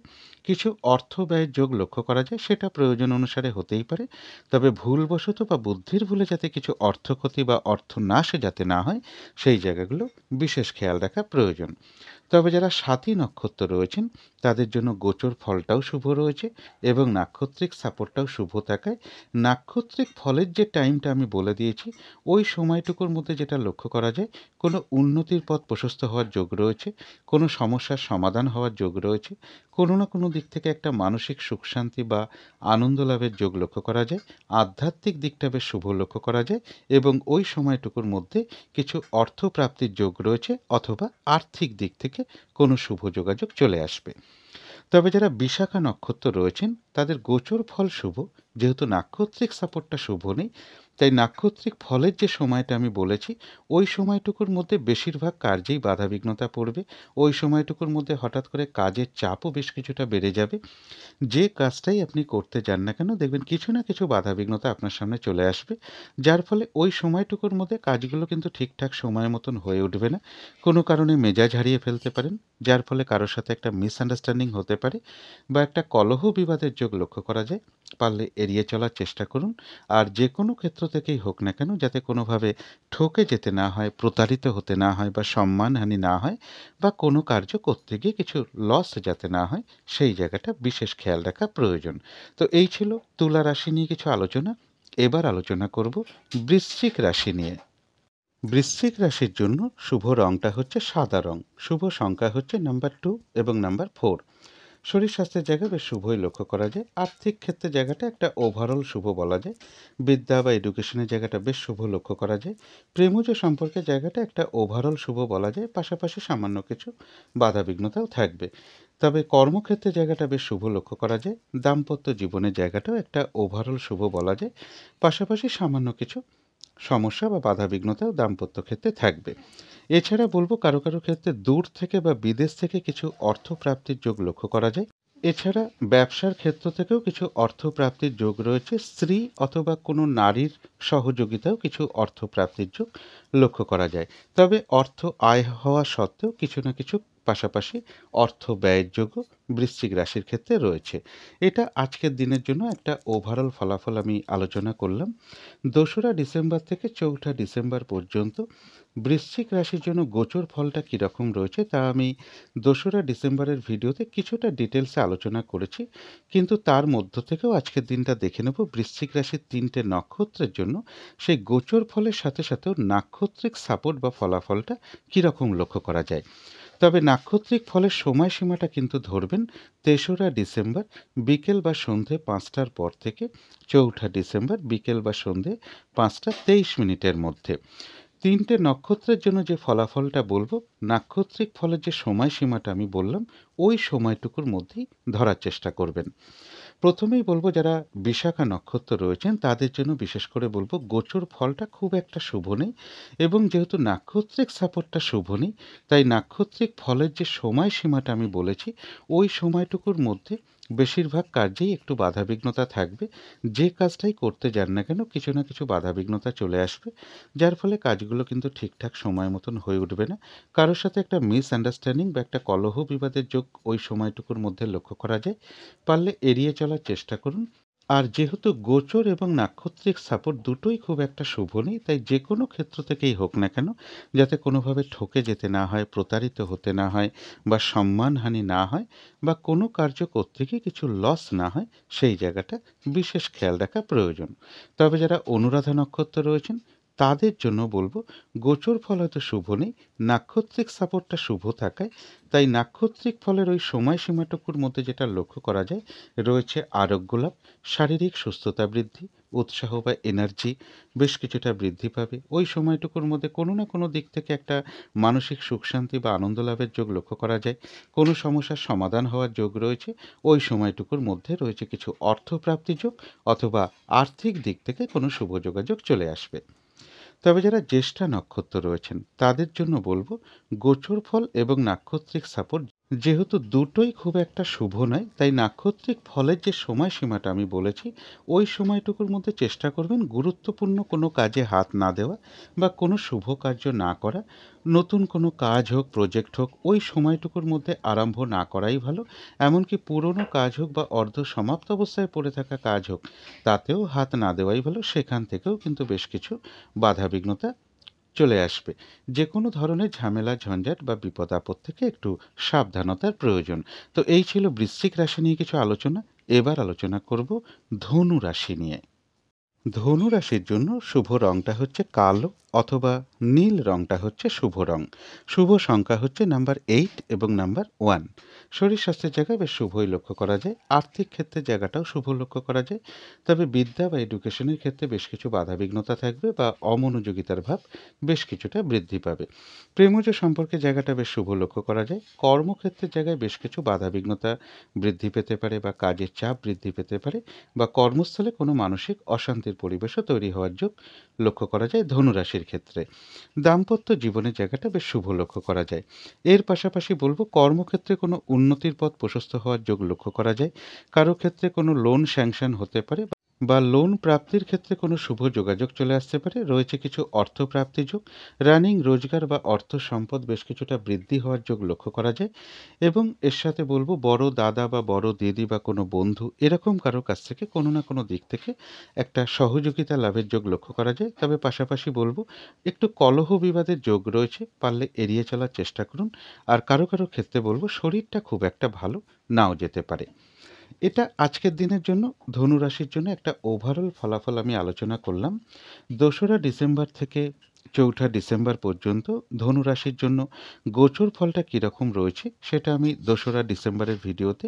কিছু অর্থ ব্যয়ের যোগ লক্ষ্য করা যায়, সেটা প্রয়োজন অনুসারে হতেই পারে, তবে ভুলবশত বা বুদ্ধির ভুলে যাতে কিছু অর্থক্ষতি বা অর্থনাশ যাতে না হয়, সেই জায়গাগুলো বিশেষ খেয়াল রাখা প্রয়োজন। তবে যারা সাথী নক্ষত্র রয়েছেন তাদের জন্য গোচর ফলটাও শুভ রয়েছে এবং নাক্ষত্রিক সাপোর্টটাও শুভ থাকায় নাক্ষত্রিক ফলের যে টাইমটা আমি বলে দিয়েছি, ওই সময়টুকুর মধ্যে যেটা লক্ষ্য করা যায়, কোনো উন্নতির পথ প্রশস্ত হওয়ার যোগ রয়েছে, কোনো সমস্যার সমাধান হওয়ার যোগ রয়েছে, কোনো না কোনো দিক থেকে একটা মানসিক সুখ শান্তি বা আনন্দ লাভের যোগ লক্ষ্য করা যায়, আধ্যাত্মিক দিকটা বেশ শুভ লক্ষ্য করা যায়, এবং ওই সময়টুকুর মধ্যে কিছু অর্থপ্রাপ্তির যোগ রয়েছে, অথবা আর্থিক দিক থেকে কোনো শুভ যোগাযোগ চলে আসবে। তবে যারা বিশাখা নক্ষত্র রয়েছেন তাদের গোচর ফল শুভ, যেহেতু নাক্ষত্রিক সাপোর্টটা শুভ নেই, তাই নাক্ষত্রিক ফলের যে সময়টা আমি বলেছি, ওই সময়টুকুর মধ্যে বেশিরভাগ কার্যেই বাধাবিঘ্নতা পড়বে। ওই সময়টুকুর মধ্যে হঠাৎ করে কাজের চাপও বেশ কিছুটা বেড়ে যাবে। যে কাজটাই আপনি করতে যান না কেন, দেখবেন কিছু না কিছু বাধাবিঘ্নতা আপনার সামনে চলে আসবে, যার ফলে ওই সময়টুকুর মধ্যে কাজগুলো কিন্তু ঠিকঠাক সময় মতন হয়ে উঠবে না। কোনো কারণে মেজাজ হারিয়ে ফেলতে পারেন, যার ফলে কারোর সাথে একটা মিসআন্ডারস্ট্যান্ডিং হতে পারে, বা একটা কলহ বিবাদের যোগ লক্ষ্য করা যায়। পারলে এড়িয়ে চলার চেষ্টা করুন। আর যে কোনো ক্ষেত্র থেকেই হোক না কেন, যাতে কোনোভাবে ঠকে যেতে না হয়, প্রতারিত হতে না হয়, বা সম্মানহানি না হয়, বা কোনো কার্য করতে গিয়ে কিছু লস যাতে না হয়, সেই জায়গাটা বিশেষ খেয়াল রাখা প্রয়োজন। তো এই ছিল তুলা রাশি নিয়ে কিছু আলোচনা। এবার আলোচনা করব বৃশ্চিক রাশি নিয়ে। বৃশ্চিক রাশির জন্য শুভ রংটা হচ্ছে সাদা রং, শুভ সংখ্যা হচ্ছে নাম্বার 2 এবং নাম্বার 4। শরীর স্বাস্থ্যের জায়গায় বেশ শুভই লক্ষ্য করা যায়। আর্থিক ক্ষেত্রে জায়গাটা একটা ওভারঅল শুভ বলা যায়। বিদ্যা বা এডুকেশনের জায়গাটা বেশ শুভ লক্ষ্য করা যায়। প্রেমজ সম্পর্কের জায়গাটা একটা ওভারঅল শুভ বলা যায়, পাশাপাশি সামান্য কিছু বাধাবিঘ্নতাও থাকবে। তবে কর্মক্ষেত্রে জায়গাটা বেশ শুভ লক্ষ্য করা যায়। দাম্পত্য জীবনের জায়গাটাও একটা ওভারঅল শুভ বলা যায়, পাশাপাশি সামান্য কিছু সমস্যা বা বাধাবিঘ্নতাও দাম্পত্য ক্ষেত্রে থাকবে। এছাড়া বলবো, কারো কারো ক্ষেত্রে দূর থেকে বা বিদেশ থেকে কিছু অর্থপ্রাপ্তির যোগ লক্ষ্য করা যায়। এছাড়া ব্যবসার ক্ষেত্র থেকেও কিছু অর্থপ্রাপ্তির যোগ রয়েছে। স্ত্রী অথবা কোনো নারীর সহযোগিতাও কিছু অর্থপ্রাপ্তির যোগ লক্ষ্য করা যায়। তবে অর্থ আয় হওয়া সত্ত্বেও কিছু না কিছু পাশাপাশি অর্থ ব্যয়ের যোগও বৃশ্চিক রাশির ক্ষেত্রে রয়েছে। এটা আজকের দিনের জন্য একটা ওভারঅল ফলাফল আমি আলোচনা করলাম। 2রা ডিসেম্বর থেকে 4ঠা ডিসেম্বর পর্যন্ত বৃশ্চিক রাশির জন্য গোচর ফলটা কীরকম রয়েছে তা আমি 2রা ডিসেম্বরের ভিডিওতে কিছুটা ডিটেলসে আলোচনা করেছি, কিন্তু তার মধ্য থেকেও আজকের দিনটা দেখে নেব বৃশ্চিক রাশির 3টে নক্ষত্রের জন্য সেই গোচর ফলের সাথে সাথেও নাক্ষত্রিক সাপোর্ট বা ফলাফলটা কীরকম লক্ষ্য করা যায়। তবে নাক্ষত্রিক ফলের সময়সীমাটা কিন্তু ধরবেন 3রা ডিসেম্বর বিকেল বা সন্ধে 5টার পর থেকে 4ঠা ডিসেম্বর বিকেল বা সন্ধে 5:23 মধ্যে। 3টে নক্ষত্রের জন্য যে ফলাফলটা বলবো, নাক্ষত্রিক ফলের যে সময়সীমাটা আমি বললাম, ওই সময়টুকুর মধ্যেই ধরার চেষ্টা করবেন। প্রথমেই বলবো, যারা বিশাখা নক্ষত্র রয়েছেন তাদের জন্য বিশেষ করে বলবো গোচর ফলটা খুব একটা শুভ নেই, এবং যেহেতু নাক্ষত্রিক সাপোর্টটা শুভ নেই, তাই নাক্ষত্রিক ফলের যে সময়সীমাটা আমি বলেছি, ওই সময়টুকুর মধ্যে বেশিরভাগ কার্যেই একটু বাধাবিঘ্নতা থাকবে। যে কাজটাই করতে যান না কেন, কিছু না কিছু বাধাবিঘ্নতা চলে আসবে, যার ফলে কাজগুলো কিন্তু ঠিকঠাক সময় মতন হয়ে উঠবে না। কারোর সাথে একটা মিসআন্ডারস্ট্যান্ডিং বা একটা কলহ বিবাদের যোগ ওই সময়টুকুর মধ্যে লক্ষ্য করা যায়। পারলে এড়িয়ে চলার চেষ্টা করুন। আর যেহেতু গোচর এবং নাক্ষত্রিক সাপোর্ট দুটোই খুব একটা শুভ নেই, তাই যে কোনো ক্ষেত্র থেকেই হোক না কেন, যাতে কোনোভাবে ঠকে যেতে না হয়, প্রতারিত হতে না হয়, বা সম্মানহানি না হয়, বা কোনো কার্য করতে গিয়ে কিছু লস না হয়, সেই জায়গাটা বিশেষ খেয়াল রাখা প্রয়োজন। তবে যারা অনুরাধা নক্ষত্র রয়েছেন তাদের জন্য বলবো, গোচর ফল হয়তো শুভ নেই, নাক্ষত্রিক সাপোর্টটা শুভ থাকায় তাই নাক্ষত্রিক ফলের ওই সময়সীমাটুকুর মধ্যে যেটা লক্ষ্য করা যায়, রয়েছে আরোগ্য লাভ, শারীরিক সুস্থতা বৃদ্ধি, উৎসাহ বা এনার্জি বেশ কিছুটা বৃদ্ধি পাবে। ওই সময়টুকুর মধ্যে কোনো না কোনো দিক থেকে একটা মানসিক সুখ শান্তি বা আনন্দ লাভের যোগ লক্ষ্য করা যায়। কোনো সমস্যার সমাধান হওয়ার যোগ রয়েছে। ওই সময়টুকুর মধ্যে রয়েছে কিছু অর্থপ্রাপ্তি যোগ, অথবা আর্থিক দিক থেকে কোনো শুভ যোগাযোগ চলে আসবে। তবে যারা জ্যেষ্ঠা নক্ষত্র রয়েছেন তাদের জন্য বলবো, গোচর ফল এবং নাক্ষত্রিক সাপোর্ট যেহেতু দুটোই খুব একটা শুভ নয়, তাই নাক্ষত্রিক ফলের যে সময়সীমাটা আমি বলেছি, ওই সময়টুকুর মধ্যে চেষ্টা করবেন গুরুত্বপূর্ণ কোনো কাজে হাত না দেওয়া বা কোনো শুভ কার্য না করা। নতুন কোনো কাজ হোক, প্রজেক্ট হোক, ওই সময়টুকুর মধ্যে আরম্ভ না করাই ভালো। এমনকি পুরনো কাজ হোক বা অর্ধ সমাপ্ত অবস্থায় পড়ে থাকা কাজ হোক, তাতেও হাত না দেওয়াই ভালো। সেখান থেকেও কিন্তু বেশ কিছু বাধাবিঘ্নতা চলে আসবে। যে কোনো ধরনের ঝামেলা, ঝঞ্ঝাট বা বিপদ আপদ থেকে একটু সাবধানতার প্রয়োজন। তো এই ছিল বৃশ্চিক রাশি নিয়ে কিছু আলোচনা। এবার আলোচনা করব ধনু রাশি নিয়ে। ধনু রাশির জন্য শুভ রংটা হচ্ছে কালো, অথবা নীল রংটা হচ্ছে শুভ রং। শুভ সংখ্যা হচ্ছে নাম্বার 8 এবং নাম্বার 1। শরীর স্বাস্থ্যের জায়গায় বেশ শুভই লক্ষ্য করা যায়। আর্থিক ক্ষেত্রে জায়গাটাও শুভ লক্ষ্য করা যায়। তবে বিদ্যা বা এডুকেশনের ক্ষেত্রে বেশ কিছু বাধাবিঘ্নতা থাকবে, বা অমনোযোগিতার ভাব বেশ কিছুটা বৃদ্ধি পাবে। প্রেমজ সম্পর্কে জায়গাটা বেশ শুভ লক্ষ্য করা যায়। কর্মক্ষেত্রের জায়গায় বেশ কিছু বাধাবিঘ্নতা বৃদ্ধি পেতে পারে, বা কাজের চাপ বৃদ্ধি পেতে পারে, বা কর্মস্থলে কোনো মানসিক অশান্তির পরিবেশও তৈরি হওয়ার যোগ লক্ষ্য করা যায় ধনুরাশির ক্ষেত্রে। দাম্পত্য জীবনের জায়গাটা বেশ শুভ লক্ষ্য করা যায়। এর পাশাপাশি বলবো, কর্মক্ষেত্রে কোনো উন্নতির পথ প্রশস্ত হওয়ার যোগ লক্ষ্য করা যায়। কারো ক্ষেত্রে কোনো লোন স্যাংশন হতে পারে, বা লোন প্রাপ্তির ক্ষেত্রে কোনো শুভ যোগাযোগ চলে আসতে পারে। রয়েছে কিছু অর্থপ্রাপ্তি যোগ। রানিং রোজগার বা অর্থ সম্পদ বেশ কিছুটা বৃদ্ধি হওয়ার যোগ লক্ষ্য করা যায়। এবং এর সাথে বলবো, বড় দাদা বা বড় দিদি বা কোনো বন্ধু এরকম কারো কাছ থেকে কোনো না কোনো দিক থেকে একটা সহযোগিতা লাভের যোগ লক্ষ্য করা যায়। তবে পাশাপাশি বলবো, একটু কলহ বিবাদের যোগ রয়েছে, পারলে এড়িয়ে চলার চেষ্টা করুন। আর কারো কারো ক্ষেত্রে বলবো, শরীরটা খুব একটা ভালো নাও যেতে পারে। এটা আজকের দিনের জন্য ধনু রাশির জন্য একটা ওভারঅল ফলাফল আমি আলোচনা করলাম। 2রা ডিসেম্বর থেকে 4ঠা ডিসেম্বর পর্যন্ত ধনু রাশির জন্য গোচর ফলটা কীরকম রয়েছে সেটা আমি 2রা ডিসেম্বরের ভিডিওতে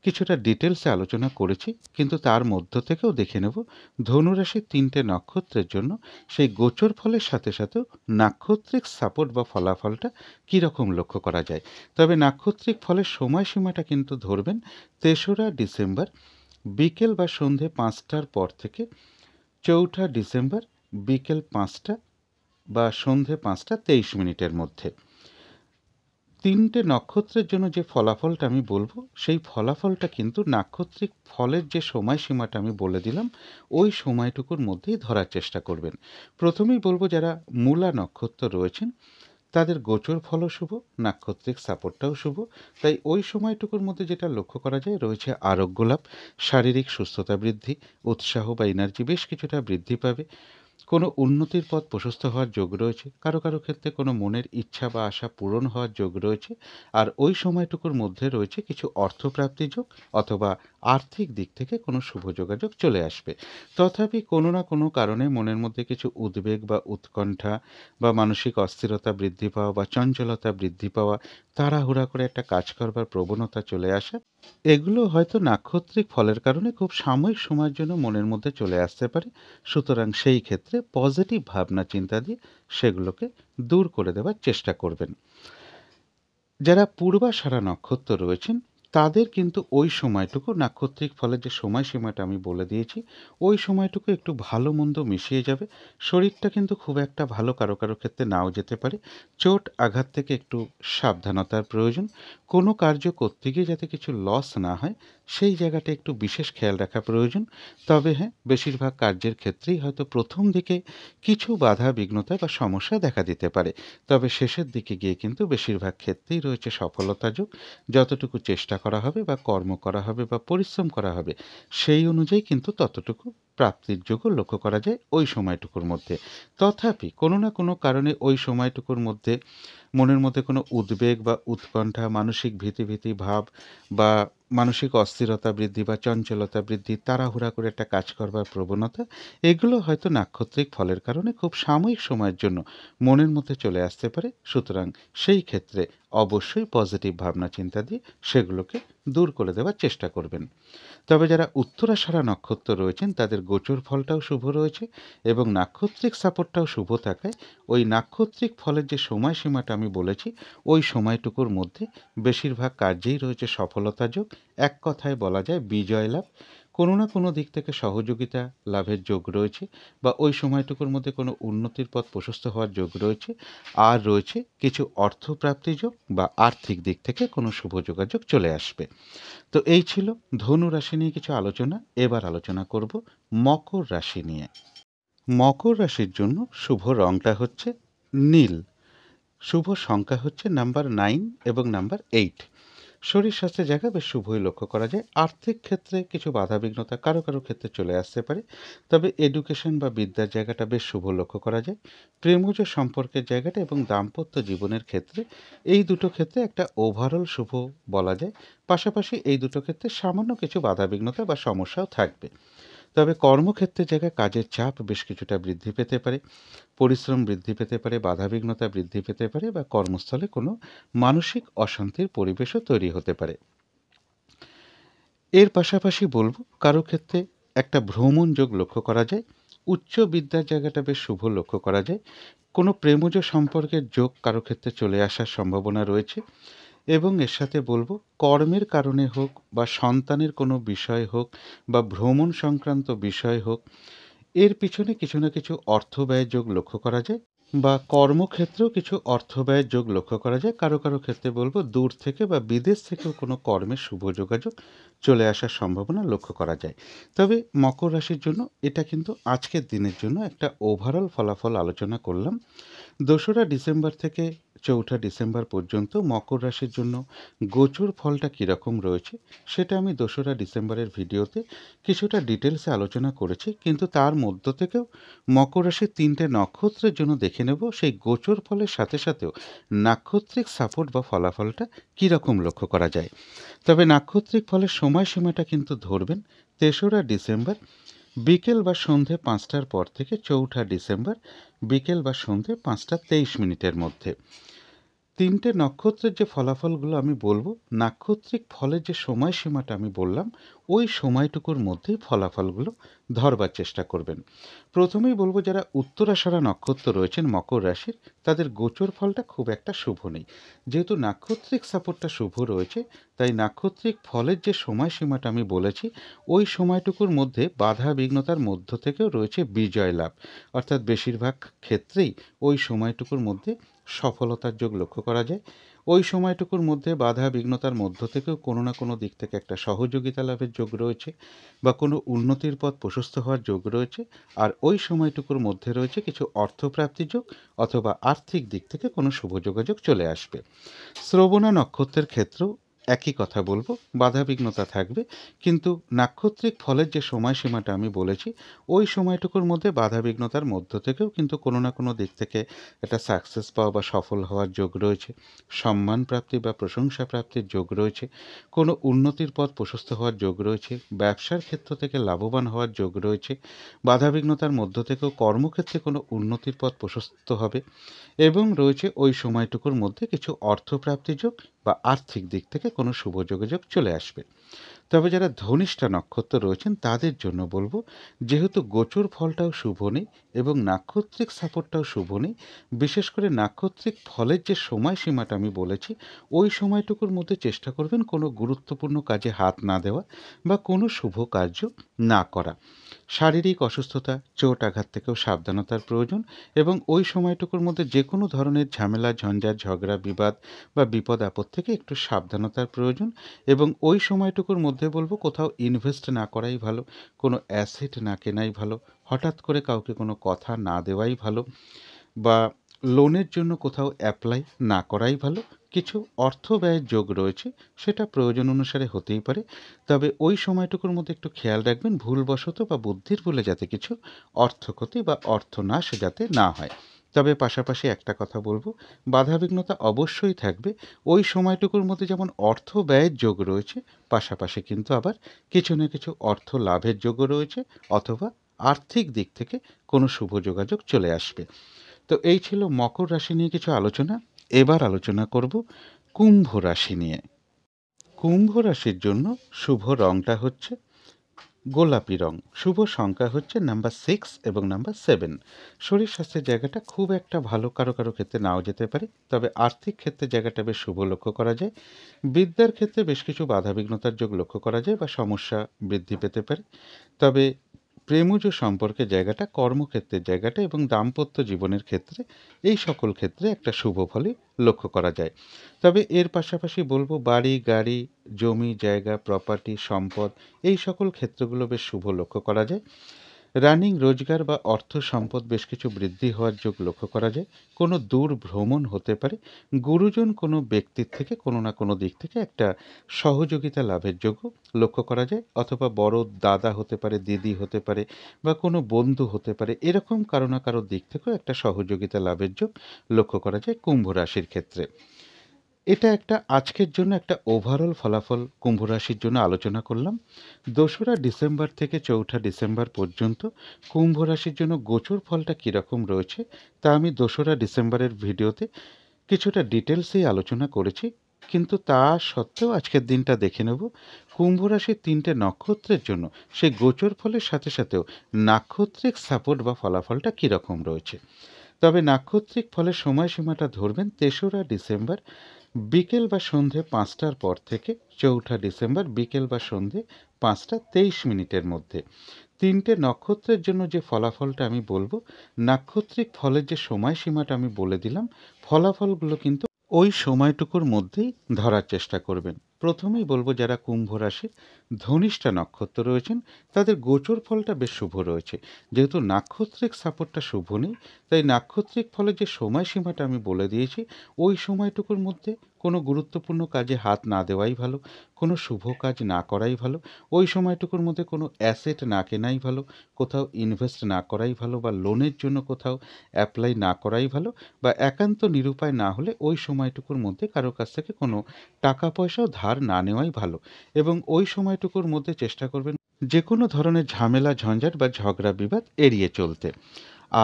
কিছুটা ডিটেলসে আলোচনা করেছি। কিন্তু তার মধ্য থেকেও দেখে নেব ধনুরাশির 3টে নক্ষত্রের জন্য সেই গোচর ফলের সাথে সাথেও নাক্ষত্রিক সাপোর্ট বা ফলাফলটা কীরকম লক্ষ্য করা যায়। তবে নাক্ষত্রিক ফলের সময়সীমাটা কিন্তু ধরবেন 3রা ডিসেম্বর বিকেল বা সন্ধে 5টার পর থেকে 4ঠা ডিসেম্বর বিকেল 5টা বা সন্ধে 5টা 23 মিনিটের মধ্যে। 3টে নক্ষত্রের জন্য যে ফলাফলটা আমি বলবো, সেই ফলাফলটা কিন্তু নাক্ষত্রিক ফলের যে সময়সীমাটা আমি বলে দিলাম, ওই সময়টুকুর মধ্যেই ধরার চেষ্টা করবেন। প্রথমেই বলবো, যারা মূলা নক্ষত্র রয়েছেন তাদের গোচর ফলও শুভ, নাক্ষত্রিক সাপোর্টটাও শুভ। তাই ওই সময়টুকুর মধ্যে যেটা লক্ষ্য করা যায়, রয়েছে আরোগ্য লাভ, শারীরিক সুস্থতা বৃদ্ধি, উৎসাহ বা এনার্জি বেশ কিছুটা বৃদ্ধি পাবে। কোনো উন্নতির পথ প্রশস্ত হওয়ার যোগ রয়েছে। কারো কারো ক্ষেত্রে কোনো মনের ইচ্ছা বা আশা পূরণ হওয়ার যোগ রয়েছে। আর ওই সময়টুকুর মধ্যে রয়েছে কিছু অর্থপ্রাপ্তি যোগ, অথবা আর্থিক দিক থেকে কোনো শুভ যোগাযোগ চলে আসবে। তথাপি কোনো না কোনো কারণে মনের মধ্যে কিছু উদ্বেগ বা উৎকণ্ঠা, বা মানসিক অস্থিরতা বৃদ্ধি পাওয়া, বা চঞ্চলতা বৃদ্ধি পাওয়া, তাড়াহুড়া করে একটা কাজ করবার প্রবণতা চলে আসা, এগুলো হয়তো নাক্ষত্রিক ফলের কারণে খুব সাময়িক সময়ের জন্য মনের মধ্যে চলে আসতে পারে। সুতরাং সেই ক্ষেত্রে পজিটিভ ভাবনা চিন্তা দিয়ে সেগুলোকে দূর করে দেওয়ার চেষ্টা করবেন। যারা পূর্বাষাঢ়া নক্ষত্র রয়েছেন তাদের কিন্তু ওই সময়টুকু নাক্ষত্রিক ফলের যে সময়সীমাটা আমি বলে দিয়েছি, ওই সময়টুকু একটু ভালো মন্দ মিশিয়ে যাবে। শরীরটা কিন্তু খুব একটা ভালো কারো কারো ক্ষেত্রে নাও যেতে পারে। চোট আঘাত থেকে একটু সাবধানতার প্রয়োজন। কোনো কার্য করতে গিয়ে যাতে কিছু লস না হয়, সেই জায়গাটা একটু বিশেষ খেয়াল রাখা প্রয়োজন। তবে হ্যাঁ, বেশিরভাগ কার্যের ক্ষেত্রেই হয়তো প্রথম দিকে কিছু বাধা বিঘ্নতা বা সমস্যা দেখা দিতে পারে, তবে শেষের দিকে গিয়ে কিন্তু বেশিরভাগ ক্ষেত্রেই রয়েছে সফলতা যোগ। যতটুকু চেষ্টা করা হবে বা কর্ম করা হবে বা পরিশ্রম করা হবে, সেই অনুযায়ী কিন্তু ততটুকু প্রাপ্তির যোগও লক্ষ্য করা যায় ওই সময়টুকুর মধ্যে। তথাপি কোনো না কোনো কারণে ওই সময়টুকুর মধ্যে মনের মধ্যে কোনো উদ্বেগ বা উৎকণ্ঠা, মানসিক ভীতি ভাব বা মানসিক অস্থিরতা বৃদ্ধি বা চঞ্চলতা বৃদ্ধি, তাড়াহুড়া করে একটা কাজ করবার প্রবণতা, এগুলো হয়তো নাক্ষত্রিক ফলের কারণে খুব সাময়িক সময়ের জন্য মনের মধ্যে চলে আসতে পারে। সুতরাং সেই ক্ষেত্রে অবশ্যই পজিটিভ ভাবনা চিন্তা দিয়ে সেগুলোকে দূর করে দেওয়ার চেষ্টা করবেন। তবে যারা উত্তরাষাঢ়া নক্ষত্র রয়েছেন তাদের গোচর ফলটাও শুভ রয়েছে এবং নাক্ষত্রিক সাপোর্টটাও শুভ থাকায় ওই নাক্ষত্রিক ফলের যে সময়সীমাটা আমি বলেছি, ওই সময়টুকুর মধ্যে বেশিরভাগ কার্যেই রয়েছে সফলতা যোগ। এক কথায় বলা যায় বিজয় লাভ। কোনো না কোনো দিক থেকে সহযোগিতা লাভের যোগ রয়েছে বা ওই সময়টুকুর মধ্যে কোনো উন্নতির পথ প্রশস্ত হওয়ার যোগ রয়েছে। আর রয়েছে কিছু অর্থপ্রাপ্তি যোগ বা আর্থিক দিক থেকে কোনো শুভ যোগাযোগ চলে আসবে। তো এই ছিল ধনু রাশি নিয়ে কিছু আলোচনা। এবার আলোচনা করব মকর রাশি নিয়ে। মকর রাশির জন্য শুভ রংটা হচ্ছে নীল। শুভ সংখ্যা হচ্ছে নাম্বার 9 এবং নাম্বার 8। শরীর স্বাস্থ্যের জায়গা বেশ শুভই লক্ষ্য করা যায়। আর্থিক ক্ষেত্রে কিছু বাধাবিঘ্নতা কারো কারো ক্ষেত্রে চলে আসতে পারে, তবে এডুকেশন বা বিদ্যার জায়গাটা বেশ শুভ লক্ষ্য করা যায়। প্রেমজ সম্পর্কের জায়গাটা এবং দাম্পত্য জীবনের ক্ষেত্রে, এই দুটো ক্ষেত্রে একটা ওভারঅল শুভ বলা যায়। পাশাপাশি এই দুটো ক্ষেত্রে সামান্য কিছু বাধাবিঘ্নতা বা সমস্যাও থাকবে। তবে কর্মক্ষেত্রের জায়গায় কাজের চাপ বেশ কিছুটা বৃদ্ধি পেতে পারে, পরিশ্রম বৃদ্ধি পেতে পারে, বাধাবিঘ্নতা বৃদ্ধি পেতে পারে বা কর্মস্থলে কোনো মানসিক অশান্তির পরিবেশও তৈরি হতে পারে। এর পাশাপাশি বলবো কারো ক্ষেত্রে একটা ভ্রমণ যোগ লক্ষ্য করা যায়। উচ্চ বিদ্যার জায়গাটা বেশ শুভ লক্ষ্য করা যায়। কোনো প্রেমজ সম্পর্কের যোগ কারো ক্ষেত্রে চলে আসার সম্ভাবনা রয়েছে এবং এর সাথে বলবো কর্মের কারণে হোক বা সন্তানের কোনো বিষয় হোক বা ভ্রমণ সংক্রান্ত বিষয় হোক, এর পিছনে কিছু না কিছু অর্থ ব্যয়ের যোগ লক্ষ্য করা যায় বা কর্মক্ষেত্রেও কিছু অর্থ ব্যয়ের যোগ লক্ষ্য করা যায়। কারো কারো ক্ষেত্রে বলবো দূর থেকে বা বিদেশ থেকেও কোনো কর্মের শুভ যোগাযোগ চলে আসার সম্ভাবনা লক্ষ্য করা যায়। তবে মকর রাশির জন্য এটা কিন্তু আজকের দিনের জন্য একটা ওভারঅল ফলাফল আলোচনা করলাম। ২রা ডিসেম্বর থেকে ৪ঠা ডিসেম্বর পর্যন্ত মকর রাশির জন্য গোচর ফলটা কীরকম রয়েছে সেটা আমি ২রা ডিসেম্বরের ভিডিওতে কিছুটা ডিটেলসে আলোচনা করেছি, কিন্তু তার মধ্য থেকেও মকর রাশির ৩টে নক্ষত্রের জন্য দেখে নেব সেই গোচর ফলের সাথে সাথেও নাক্ষত্রিক সাপোর্ট বা ফলাফলটা কীরকম লক্ষ্য করা যায়। তবে নাক্ষত্রিক ফলের সময়সীমাটা কিন্তু ধরবেন ৩রা ডিসেম্বর বিকেল বা সন্ধে ৫টার পর থেকে ৪ঠা ডিসেম্বর বিকেল বা সন্ধে ৫টা ২৩ মিনিটের মধ্যে। ৩টে নক্ষত্রের যে ফলাফলগুলো আমি বলবো, নাক্ষত্রিক ফলের যে সময়সীমাটা আমি বললাম, ওই সময়টুকুর মধ্যেই ফলাফলগুলো ধরবার চেষ্টা করবেন। প্রথমেই বলবো যারা উত্তরাষাঢ়া নক্ষত্র রয়েছেন মকর রাশির, তাদের গোচর ফলটা খুব একটা শুভ নেই। যেহেতু নাক্ষত্রিক সাপোর্টটা শুভ রয়েছে, তাই নাক্ষত্রিক ফলের যে সময়সীমাটা আমি বলেছি, ওই সময়টুকুর মধ্যে বাধা বিঘ্নতার মধ্য থেকেও রয়েছে বিজয় লাভ। অর্থাৎ বেশিরভাগ ক্ষেত্রেই ওই সময়টুকুর মধ্যে সফলতার যোগ লক্ষ্য করা যায়। ওই সময়টুকুর মধ্যে বাধা বিঘ্নতার মধ্য থেকেও কোনো না কোনো দিক থেকে একটা সহযোগিতা লাভের যোগ রয়েছে বা কোনো উন্নতির পথ প্রশস্ত হওয়ার যোগ রয়েছে। আর ওই সময়টুকুর মধ্যে রয়েছে কিছু অর্থপ্রাপ্তির যোগ অথবা আর্থিক দিক থেকে কোনো শুভ যোগাযোগ চলে আসবে। শ্রবণা নক্ষত্রের ক্ষেত্রেও একই কথা বলবো, বাধাবিঘ্নতা থাকবে, কিন্তু নাক্ষত্রিক ফলের যে সময়সীমাটা আমি বলেছি, ওই সময়টুকুর মধ্যে বাধাবিঘ্নতার মধ্য থেকেও কিন্তু কোনো না কোনো দিক থেকে একটা সাকসেস পাওয়া বা সফল হওয়ার যোগ রয়েছে, সম্মান প্রাপ্তি বা প্রশংসা প্রাপ্তির যোগ রয়েছে, কোনো উন্নতির পথ প্রশস্ত হওয়ার যোগ রয়েছে, ব্যবসার ক্ষেত্র থেকে লাভবান হওয়ার যোগ রয়েছে, বাধাবিঘ্নতার মধ্য থেকেও কর্মক্ষেত্রে কোনো উন্নতির পথ প্রশস্ত হবে এবং রয়েছে ওই সময়টুকুর মধ্যে কিছু অর্থপ্রাপ্তি যোগ বা আর্থিক দিক থেকে কোনো শুভ যোগাযোগ চলে আসবে। তবে যারা ধনিষ্ঠা নক্ষত্র রয়েছেন তাদের জন্য বলবো, যেহেতু গোচর ফলটাও শুভ নেই এবং নাক্ষত্রিক সাপোর্টটাও শুভ নেই, বিশেষ করে নাক্ষত্রিক ফলের যে সময়সীমাটা আমি বলেছি, ওই সময়টুকুর মধ্যে চেষ্টা করবেন কোনো গুরুত্বপূর্ণ কাজে হাত না দেওয়া বা কোনো শুভ কার্য না করা। শারীরিক অসুস্থতা, চোট আঘাত থেকেও সাবধানতার প্রয়োজন এবং ওই সময়টুকুর মধ্যে যে কোনো ধরনের ঝামেলা ঝঞ্ঝাট ঝগড়া বিবাদ বা বিপদ আপদ থেকে একটু সাবধানতার প্রয়োজন এবং ওই সময়টুকুর মধ্যে মধ্যে বলবো কোথাও ইনভেস্ট না করাই ভালো, কোনো অ্যাসেট না কেনাই ভালো, হঠাৎ করে কাউকে কোনো কথা না দেওয়াই ভালো, বা লোনের জন্য কোথাও অ্যাপ্লাই না করাই ভালো। কিছু অর্থ ব্যয়ের যোগ রয়েছে, সেটা প্রয়োজন অনুসারে হতেই পারে, তবে ওই সময়টুকুর মধ্যে একটু খেয়াল রাখবেন ভুলবশত বা বুদ্ধির ভুলে যাতে কিছু অর্থক্ষতি বা অর্থনাশ যাতে না হয়। তবে পাশাপাশি একটা কথা বলবো, বাধাবিঘ্নতা অবশ্যই থাকবে। ওই সময়টুকুর মধ্যে যেমন অর্থ ব্যয়ের যোগ রয়েছে, পাশাপাশি কিন্তু আবার কিছু না কিছু অর্থ লাভের যোগও রয়েছে, অথবা আর্থিক দিক থেকে কোনো শুভ যোগাযোগ চলে আসবে। তো এই ছিল মকর রাশি নিয়ে কিছু আলোচনা। এবার আলোচনা করব কুম্ভ রাশি নিয়ে। কুম্ভ রাশির জন্য শুভ রংটা হচ্ছে গোলাপি রং, শুভ সংখ্যা হচ্ছে নাম্বার 6 এবং নাম্বার 7। শরীর স্বাস্থ্যের জায়গাটা খুব একটা ভালো কারো কারো ক্ষেত্রে নাও যেতে পারে, তবে আর্থিক ক্ষেত্রে জায়গাটা বেশ শুভ লক্ষ্য করা যায়। বিদ্যার ক্ষেত্রে বেশ কিছু বাধাবিঘ্নতার যোগ লক্ষ্য করা যায় বা সমস্যা বৃদ্ধি পেতে পারে। তবে প্রেমজ সম্পর্কের জায়গাটা, কর্মক্ষেত্রের জায়গাটা এবং দাম্পত্য জীবনের ক্ষেত্রে, এই সকল ক্ষেত্রে একটা শুভ ফলই লক্ষ্য করা যায়। তবে এর পাশাপাশি বলবো বাড়ি গাড়ি, জমি জায়গা, প্রপার্টি, সম্পদ, এই সকল ক্ষেত্রগুলো বেশ শুভ লক্ষ্য করা যায়। রানিং রোজগার বা অর্থ সম্পদ বেশ কিছু বৃদ্ধি হওয়ার যোগ লক্ষ্য করা যায়। কোনো দূর ভ্রমণ হতে পারে, গুরুজন কোনো ব্যক্তির থেকে কোনো না কোনো দিক থেকে একটা সহযোগিতা লাভের যোগও লক্ষ্য করা যায়, অথবা বড় দাদা হতে পারে, দিদি হতে পারে, বা কোনো বন্ধু হতে পারে, এরকম কারো না কারো দিক থেকেও একটা সহযোগিতা লাভের যোগ লক্ষ্য করা যায় কুম্ভ রাশির ক্ষেত্রে। এটা একটা আজকের জন্য একটা ওভারঅল ফলাফল কুম্ভ রাশির জন্য আলোচনা করলাম। 2রা ডিসেম্বর থেকে 4ঠা ডিসেম্বর পর্যন্ত কুম্ভ রাশির জন্য গোচর ফলটা কীরকম রয়েছে তা আমি 2রা ডিসেম্বরের ভিডিওতে কিছুটা ডিটেলসেই আলোচনা করেছি, কিন্তু তা সত্ত্বেও আজকের দিনটা দেখে নেব কুম্ভ রাশির 3টে নক্ষত্রের জন্য সেই গোচর ফলের সাথে সাথেও নাক্ষত্রিক সাপোর্ট বা ফলাফলটা কীরকম রয়েছে। তবে নাক্ষত্রিক ফলের সময়সীমাটা ধরবেন 3রা ডিসেম্বর বিকেল বা সন্ধে 5টার পর থেকে 4ঠা ডিসেম্বর বিকেল বা সন্ধে 5টা 23 মিনিটের মধ্যে। 3টে নক্ষত্রের জন্য যে ফলাফলটা আমি বলবো, নাক্ষত্রিক ফলের যে সময়সীমাটা আমি বলে দিলাম, ফলাফলগুলো কিন্তু ওই সময়টুকুর মধ্যেই ধরার চেষ্টা করবেন। প্রথমেই বলবো যারা কুম্ভ রাশির ধনিষ্ঠা নক্ষত্র রয়েছেন তাদের গোচর ফলটা বেশ শুভ রয়েছে। যেহেতু নাক্ষত্রিক সাপোর্টটা শুভ নেই, তাই নাক্ষত্রিক ফলের যে সময়সীমাটা আমি বলে দিয়েছি, ওই সময়টুকুর মধ্যে কোনো গুরুত্বপূর্ণ কাজে হাত না দেওয়াই ভালো, কোনো শুভ কাজ না করাই ভালো, ওই সময়টুকুর মধ্যে কোনো অ্যাসেট না কেনাই ভালো, কোথাও ইনভেস্ট না করাই ভালো, বা লোনের জন্য কোথাও অ্যাপ্লাই না করাই ভালো, বা একান্ত নিরুপায় না হলে ওই সময়টুকুর মধ্যে কারো কাছ থেকে কোনো টাকা পয়সাও ধার না নেওয়াই ভালো, এবং ওই সময়টুকুর মধ্যে চেষ্টা করবেন যে কোনো ধরনের ঝামেলা ঝঞ্ঝাট বা ঝগড়া বিবাদ এড়িয়ে চলতে।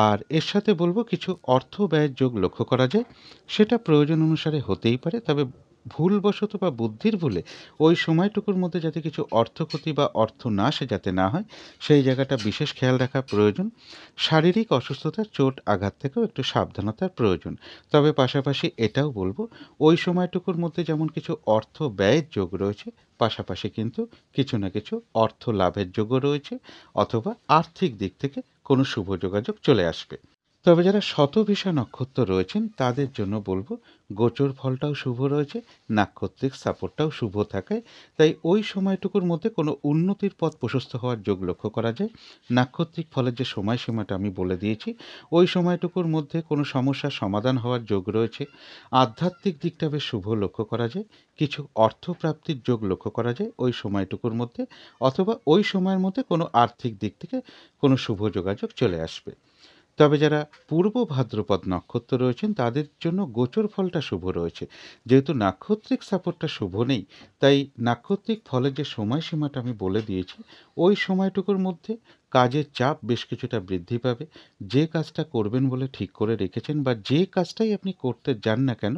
আর এর সাথে বলবো কিছু অর্থ ব্যয়ের যোগ লক্ষ্য করা যায়, সেটা প্রয়োজন অনুসারে হতেই পারে, তবে ভুলবশত বা বুদ্ধির ভুলে ওই সময়টুকুর মধ্যে যাতে কিছু অর্থক্ষতি বা অর্থনাশ যাতে না হয়, সেই জায়গাটা বিশেষ খেয়াল রাখা প্রয়োজন। শারীরিক অসুস্থতা, চোট আঘাত থেকেও একটু সাবধানতার প্রয়োজন। তবে পাশাপাশি এটাও বলবো, ওই সময়টুকুর মধ্যে যেমন কিছু অর্থ ব্যয়ের যোগ রয়েছে, পাশাপাশি কিন্তু কিছু না কিছু অর্থ লাভের যোগও রয়েছে, অথবা আর্থিক দিক থেকে কোনো শুভ যোগাযোগ চলে আসবে। তবে যারা শতভিষা নক্ষত্র রয়েছেন তাদের জন্য বলবো গোচর ফলটাও শুভ রয়েছে, নাক্ষত্রিক সাপোর্টটাও শুভ থাকায় তাই ওই সময়টুকুর মধ্যে কোনো উন্নতির পথ প্রশস্ত হওয়ার যোগ লক্ষ্য করা যায়। নাক্ষত্রিক ফলের যে সময়সীমাটা আমি বলে দিয়েছি, ওই সময়টুকুর মধ্যে কোনো সমস্যার সমাধান হওয়ার যোগ রয়েছে। আধ্যাত্মিক দিকটা বেশ শুভ লক্ষ্য করা যায়, কিছু অর্থপ্রাপ্তির যোগ লক্ষ্য করা যায় ওই সময়টুকুর মধ্যে, অথবা ওই সময়ের মধ্যে কোনো আর্থিক দিক থেকে কোনো শুভ যোগাযোগ চলে আসবে। তবে যারা পূর্ব ভাদ্রপদ নক্ষত্র রয়েছেন তাদের জন্য গোচর ফলটা শুভ রয়েছে। যেহেতু নাক্ষত্রিক সাপোর্টটা শুভ নেই, তাই নাক্ষত্রিক ফলের যে সময়সীমাটা আমি বলে দিয়েছি, ওই সময়টুকুর মধ্যে কাজের চাপ বেশ কিছুটা বৃদ্ধি পাবে। যে কাজটা করবেন বলে ঠিক করে রেখেছেন বা যে কাজটাই আপনি করতে যান না কেন,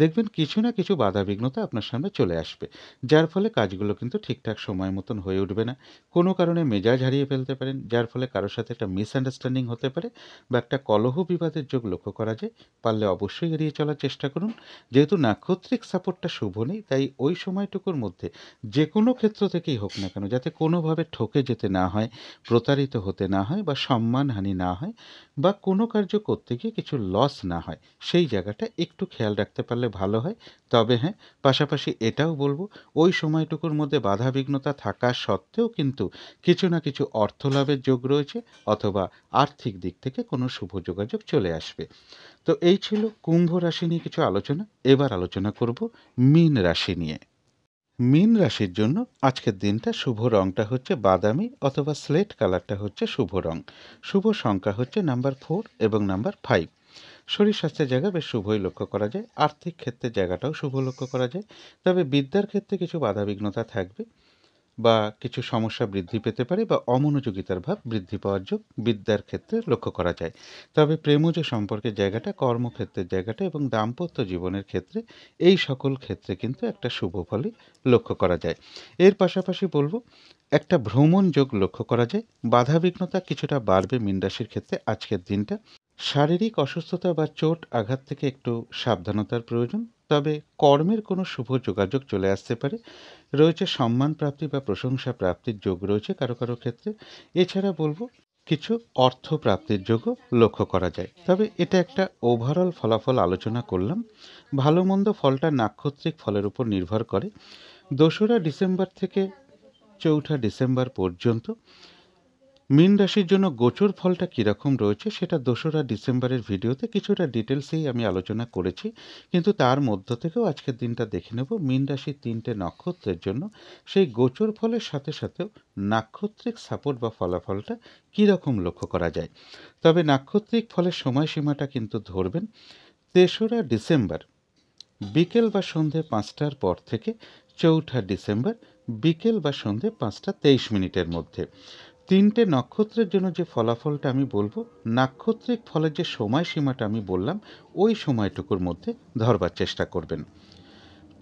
দেখবেন কিছু না কিছু বাধাবিঘ্নতা আপনার সামনে চলে আসবে, যার ফলে কাজগুলো কিন্তু ঠিকঠাক সময় মতন হয়ে উঠবে না। কোনো কারণে মেজাজ হারিয়ে ফেলতে পারেন, যার ফলে কারোর সাথে একটা মিসআন্ডারস্ট্যান্ডিং হতে পারে বা একটা কলহ বিবাদের যোগ লক্ষ্য করা যায়। পারলে অবশ্যই এড়িয়ে চলার চেষ্টা করুন। যেহেতু নাক্ষত্রিক সাপোর্টটা শুভ নেই, তাই ওই সময়টুকুর মধ্যে যে কোনো ক্ষেত্র থেকেই হোক না কেন যাতে কোনোভাবে ঠকে যেতে না হয়, প্রতারিত প্রতারিত হতে না হয় বা সম্মানহানি না হয় বা কোনো কার্য করতে গিয়ে কিছু লস না হয়, সেই জায়গাটা একটু খেয়াল রাখতে পারলে ভালো হয়। তবে হ্যাঁ, পাশাপাশি এটাও বলবো, ওই সময়টুকুর মধ্যে বাধাবিঘ্নতা থাকা সত্ত্বেও কিন্তু কিছু না কিছু অর্থ লাভের যোগ রয়েছে, অথবা আর্থিক দিক থেকে কোনো শুভ যোগাযোগ চলে আসবে। তো এই ছিল কুম্ভ রাশি নিয়ে কিছু আলোচনা। এবার আলোচনা করব মীন রাশি নিয়ে। মীন রাশির জন্য আজকের দিনটা শুভ রংটা হচ্ছে বাদামি অথবা স্লেট কালারটা হচ্ছে শুভ রং। শুভ সংখ্যা হচ্ছে নাম্বার 4 এবং নাম্বার 5। শরীর স্বাস্থ্যের জায়গা বেশ শুভই লক্ষ্য করা যায়, আর্থিক ক্ষেত্রের জায়গাটাও শুভ লক্ষ্য করা যায়। তবে বিদ্যার ক্ষেত্রে কিছু বাধাবিঘ্নতা থাকবে বা কিছু সমস্যা বৃদ্ধি পেতে পারে বা অমনোযোগিতার ভাব বৃদ্ধি পাওয়ার যোগ বিদ্যার ক্ষেত্রে লক্ষ্য করা যায়। তবে প্রেমজ সম্পর্কের জায়গাটা, কর্মক্ষেত্রের জায়গাটা এবং দাম্পত্য জীবনের ক্ষেত্রে, এই সকল ক্ষেত্রে কিন্তু একটা শুভ ফলই লক্ষ্য করা যায়। এর পাশাপাশি বলবো, একটা ভ্রমণ যোগ লক্ষ্য করা যায়। বাধাবিঘ্নতা কিছুটা বাড়বে মীন রাশির ক্ষেত্রে আজকের দিনটা। শারীরিক অসুস্থতা বা চোট আঘাত থেকে একটু সাবধানতার প্রয়োজন। তবে কর্মের কোনো শুভ যোগাযোগ চলে আসতে পারে। রয়েছে সম্মান প্রাপ্তি বা প্রশংসা প্রাপ্তির যোগ রয়েছে কারো কারো ক্ষেত্রে। এছাড়া বলবো, কিছু অর্থ প্রাপ্তির যোগও লক্ষ্য করা যায়। তবে এটা একটা ওভারঅল ফলাফল আলোচনা করলাম। ভালো মন্দ ফলটা নাক্ষত্রিক ফলের উপর নির্ভর করে। 2রা ডিসেম্বর থেকে 4ঠা ডিসেম্বর পর্যন্ত মীন রাশির জন্য গোচর ফলটা কীরকম রয়েছে সেটা 2রা ডিসেম্বরের ভিডিওতে কিছুটা ডিটেলসেই আমি আলোচনা করেছি। কিন্তু তার মধ্য থেকেও আজকের দিনটা দেখে নেব মীন রাশির 3টে নক্ষত্রের জন্য সেই গোচর ফলের সাথে সাথেও নাক্ষত্রিক সাপোর্ট বা ফলাফলটা কীরকম লক্ষ্য করা যায়। তবে নাক্ষত্রিক ফলের সময়সীমাটা কিন্তু ধরবেন 3রা ডিসেম্বর বিকেল বা সন্ধে 5টার পর থেকে 4ঠা ডিসেম্বর বিকেল বা সন্ধে 5টা 23 মিনিটের মধ্যে। 3টে নক্ষত্রের জন্য যে ফলাফলটা আমি বলবো, নাক্ষত্রিক ফলের যে সময়সীমাটা আমি বললাম ওই সময়টুকুর মধ্যে ধরবার চেষ্টা করবেন।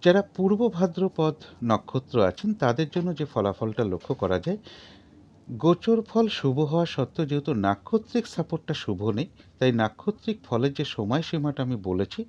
যারা পূর্ব ভাদ্রপদ নক্ষত্র আছেন তাদের জন্য যে ফলাফলটা লক্ষ্য করা যায়, গোচর ফল শুভ হওয়া সত্ত্বেও যেহেতু নাক্ষত্রিক সাপোর্টটা শুভ নেই, তাই নাক্ষত্রিক ফলের যে সময়সীমাটা আমি বলেছি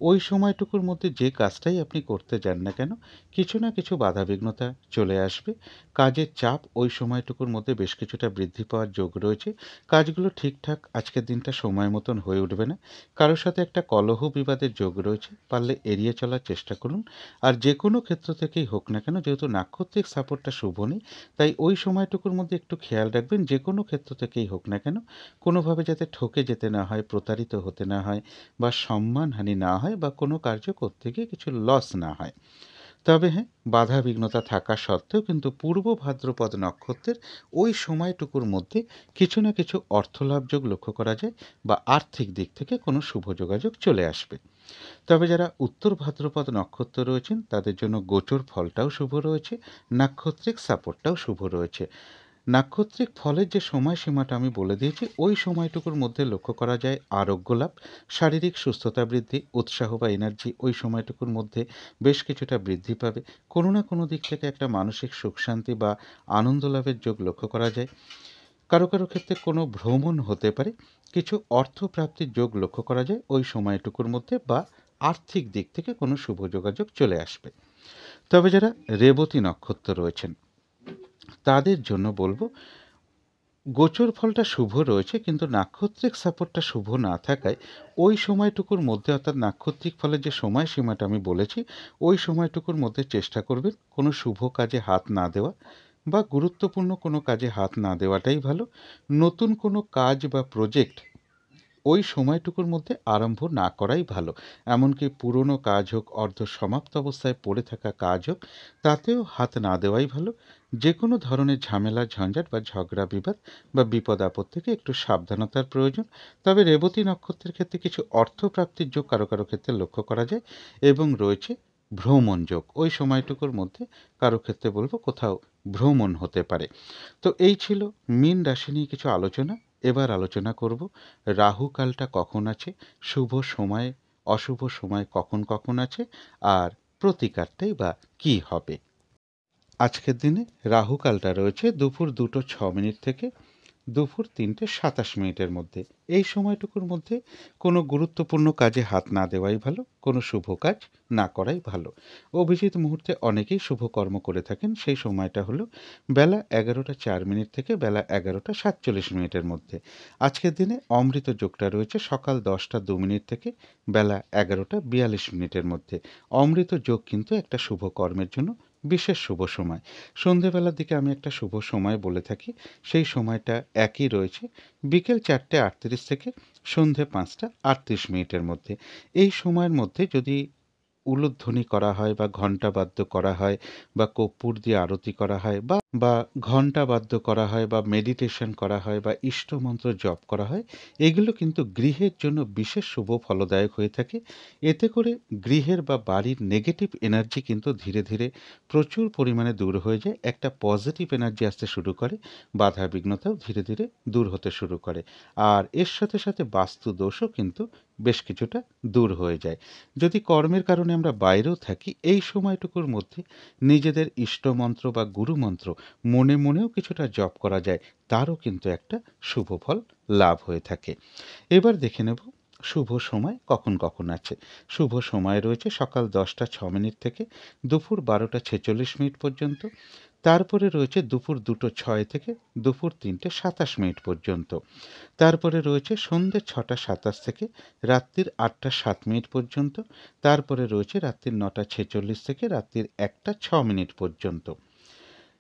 ওই সময়টুকুর মধ্যে যে কাজটাই আপনি করতে যান না কেন, কিছু না কিছু বাধাবিঘ্নতা চলে আসবে। কাজের চাপ ওই সময়টুকুর মধ্যে বেশ কিছুটা বৃদ্ধি পাওয়ার যোগ রয়েছে। কাজগুলো ঠিকঠাক আজকের দিনটা সময় মতন হয়ে উঠবে না। কারোর সাথে একটা কলহ বিবাদের যোগ রয়েছে, পারলে এড়িয়ে চলার চেষ্টা করুন। আর যে কোনো ক্ষেত্র থেকেই হোক না কেন, যেহেতু নাক্ষত্রিক সাপোর্টটা শুভ নেই, তাই ওই সময়টুকুর মধ্যে একটু খেয়াল রাখবেন যে কোনো ক্ষেত্র থেকেই হোক না কেন, কোনোভাবে যাতে ঠকে যেতে না হয়, প্রতারিত হতে না হয় বা সম্মানহানি না হয় বা কোনো কার্য করতে গিয়ে কিছু লস না হয়। তবে হ্যাঁ, বাধা বিঘ্নতা থাকা সত্ত্বেও কিন্তু পূর্ব ভাদ্রপদ নক্ষত্রের ওই সময়টুকুর মধ্যে কিছু না কিছু অর্থলাভযোগ লক্ষ্য করা যায় বা আর্থিক দিক থেকে কোনো শুভ যোগাযোগ চলে আসবে। তবে যারা উত্তর ভাদ্রপদ নক্ষত্র রয়েছেন তাদের জন্য গোচর ফলটাও শুভ রয়েছে, নাক্ষত্রিক সাপোর্টটাও শুভ রয়েছে। নাক্ষত্রিক ফলের যে সময়সীমাটা আমি বলে দিয়েছি ওই সময়টুকুর মধ্যে লক্ষ্য করা যায় আরোগ্য লাভ, শারীরিক সুস্থতা বৃদ্ধি, উৎসাহ বা এনার্জি ওই সময়টুকুর মধ্যে বেশ কিছুটা বৃদ্ধি পাবে। কোনো না কোনো দিক থেকে একটা মানসিক সুখ শান্তি বা আনন্দ লাভের যোগ লক্ষ্য করা যায়। কারো কারো ক্ষেত্রে কোনো ভ্রমণ হতে পারে, কিছু অর্থ প্রাপ্তির যোগ লক্ষ্য করা যায় ওই সময়টুকুর মধ্যে, বা আর্থিক দিক থেকে কোনো শুভ যোগাযোগ চলে আসবে। তবে যারা রেবতী নক্ষত্র রয়েছেন তাদের জন্য বলবো, গোচর ফলটা শুভ রয়েছে কিন্তু নাক্ষত্রিক সাপোর্টটা শুভ না থাকায় ওই সময়টুকুর মধ্যে, অর্থাৎ নাক্ষত্রিক ফলের যে সময়সীমাটা আমি বলেছি ওই সময়টুকুর মধ্যে চেষ্টা করবেন কোনো শুভ কাজে হাত না দেওয়া বা গুরুত্বপূর্ণ কোনো কাজে হাত না দেওয়াটাই ভালো। নতুন কোনো কাজ বা প্রজেক্ট ওই সময়টুকুর মধ্যে আরম্ভ না করাই ভালো। এমনকি পুরনো কাজ হোক, অর্ধ সমাপ্ত অবস্থায় পড়ে থাকা কাজ হোক, তাতেও হাত না দেওয়াই ভালো। যে কোনো ধরনের ঝামেলা ঝঞ্ঝাট বা ঝগড়া বিবাদ বা বিপদ আপদ থেকে একটু সাবধানতার প্রয়োজন। তবে রেবতী নক্ষত্রের ক্ষেত্রে কিছু অর্থপ্রাপ্তির যোগ কারো কারো ক্ষেত্রে লক্ষ্য করা যায় এবং রয়েছে ভ্রমণ যোগ। ওই সময়টুকুর মধ্যে কারো ক্ষেত্রে বলবো কোথাও ভ্রমণ হতে পারে। তো এই ছিল মীন রাশি নিয়ে কিছু আলোচনা। এবার আলোচনা করব রাহু কালটা কখন আছে, শুভ সময় অশুভ সময় কখন কখন আছে, আর প্রতিকারটাই বা কী হবে। আজকের দিনে রাহু কালটা রয়েছে দুপুর 2টা 6 মিনিট থেকে দুপুর 3:27 মধ্যে। এই সময়টুকুর মধ্যে কোনো গুরুত্বপূর্ণ কাজে হাত না দেওয়াই ভালো, কোনো শুভ কাজ না করাই ভালো। অভিজিৎ মুহূর্তে অনেকেই শুভ কর্ম করে থাকেন। সেই সময়টা হলো বেলা 11:04 থেকে বেলা 11:47 মধ্যে। আজকের দিনে অমৃত যোগটা রয়েছে সকাল 10:02 থেকে বেলা 11:42 মধ্যে। অমৃত যোগ কিন্তু একটা শুভ কর্মের জন্য বিশেষ শুভ সময়। সন্ধেবেলার দিকে আমি একটা শুভ সময় বলে থাকি, সেই সময়টা একই রয়েছে বিকেল 4:38 থেকে সন্ধে 5:38 মধ্যে। এই সময়ের মধ্যে যদি উলুধ্বনি করা হয় বা ঘণ্টা বাদ্য করা হয় বা কর্পূর দিয়ে আরতি করা হয় বা ঘণ্টা বাদ্য করা হয় বা মেডিটেশন করা হয় বা ইষ্টমন্ত্র জপ করা হয়, এগুলো কিন্তু গৃহের জন্য বিশেষ শুভ ফলদায়ক হয়ে থাকে। এতে করে গৃহের বা বাড়ির নেগেটিভ এনার্জি কিন্তু ধীরে ধীরে প্রচুর পরিমাণে দূর হয়ে যায়, একটা পজিটিভ এনার্জি আসতে শুরু করে, বাধা বিঘ্নতাও ধীরে ধীরে দূর হতে শুরু করে। আর এর সাথে সাথে বাস্তু দোষও কিন্তু বেশ কিছুটা দূর হয়ে যায়। যদি কর্মের কারণে আমরা বাইরেও থাকি, এই সময়টুকুর মধ্যে নিজেদের ইষ্টমন্ত্র বা গুরুমন্ত্র মনে মনেও কিছুটা জপ করা যায়, তারও কিন্তু একটা শুভ ফল লাভ হয়ে থাকে। এবার দেখে নেব শুভ সময় কখন কখন আছে। শুভ সময় রয়েছে সকাল 10:06 থেকে দুপুর 12:46 পর্যন্ত। তারপরে রয়েছে দুপুর 2:06 থেকে দুপুর 3:27 পর্যন্ত। তারপরে রয়েছে সন্ধ্যে 6:27 থেকে রাত্রির 8:07 পর্যন্ত। তারপরে রয়েছে রাত্রির 9:46 থেকে রাত্রির 1:06 পর্যন্ত।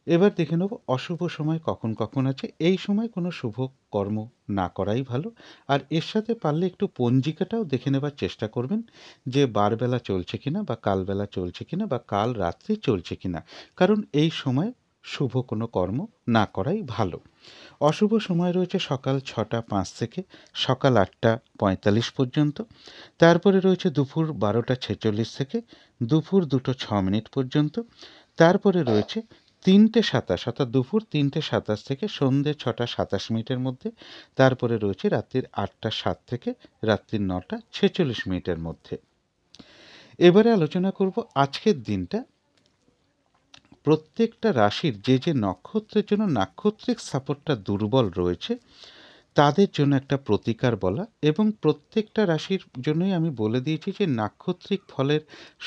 এবার দেখে নেব অশুভ সময় কখন কখন আছে। এই সময় কোনো শুভ কর্ম না করাই ভালো। আর এর সাথে পারলে একটু পঞ্জিকাটাও দেখে নেবার চেষ্টা করবেন যে বারবেলা চলছে কিনা বা কালবেলা চলছে কিনা বা কাল রাত্রি চলছে কিনা, কারণ এই সময় শুভ কোনো কর্ম না করাই ভালো। অশুভ সময় রয়েছে সকাল 6:05 থেকে সকাল 8:45 পর্যন্ত। তারপরে রয়েছে দুপুর 12:46 থেকে দুপুর 2:06 পর্যন্ত। তারপরে রয়েছে 3:27 অর্থাৎ দুপুর 3:27 থেকে সন্ধ্যে 6:27 মধ্যে। তারপরে রয়েছে রাত্রির 8:07 থেকে রাত্রির 9:46 মধ্যে। এবারে আলোচনা করব আজকের দিনটা প্রত্যেকটা রাশির যে যে নক্ষত্রের জন্য নাক্ষত্রিক সাপোর্টটা দুর্বল রয়েছে তাদের জন্য একটা প্রতিকার বলা, এবং প্রত্যেকটা রাশির জন্যই আমি বলে দিয়েছি যে নাক্ষত্রিক ফলের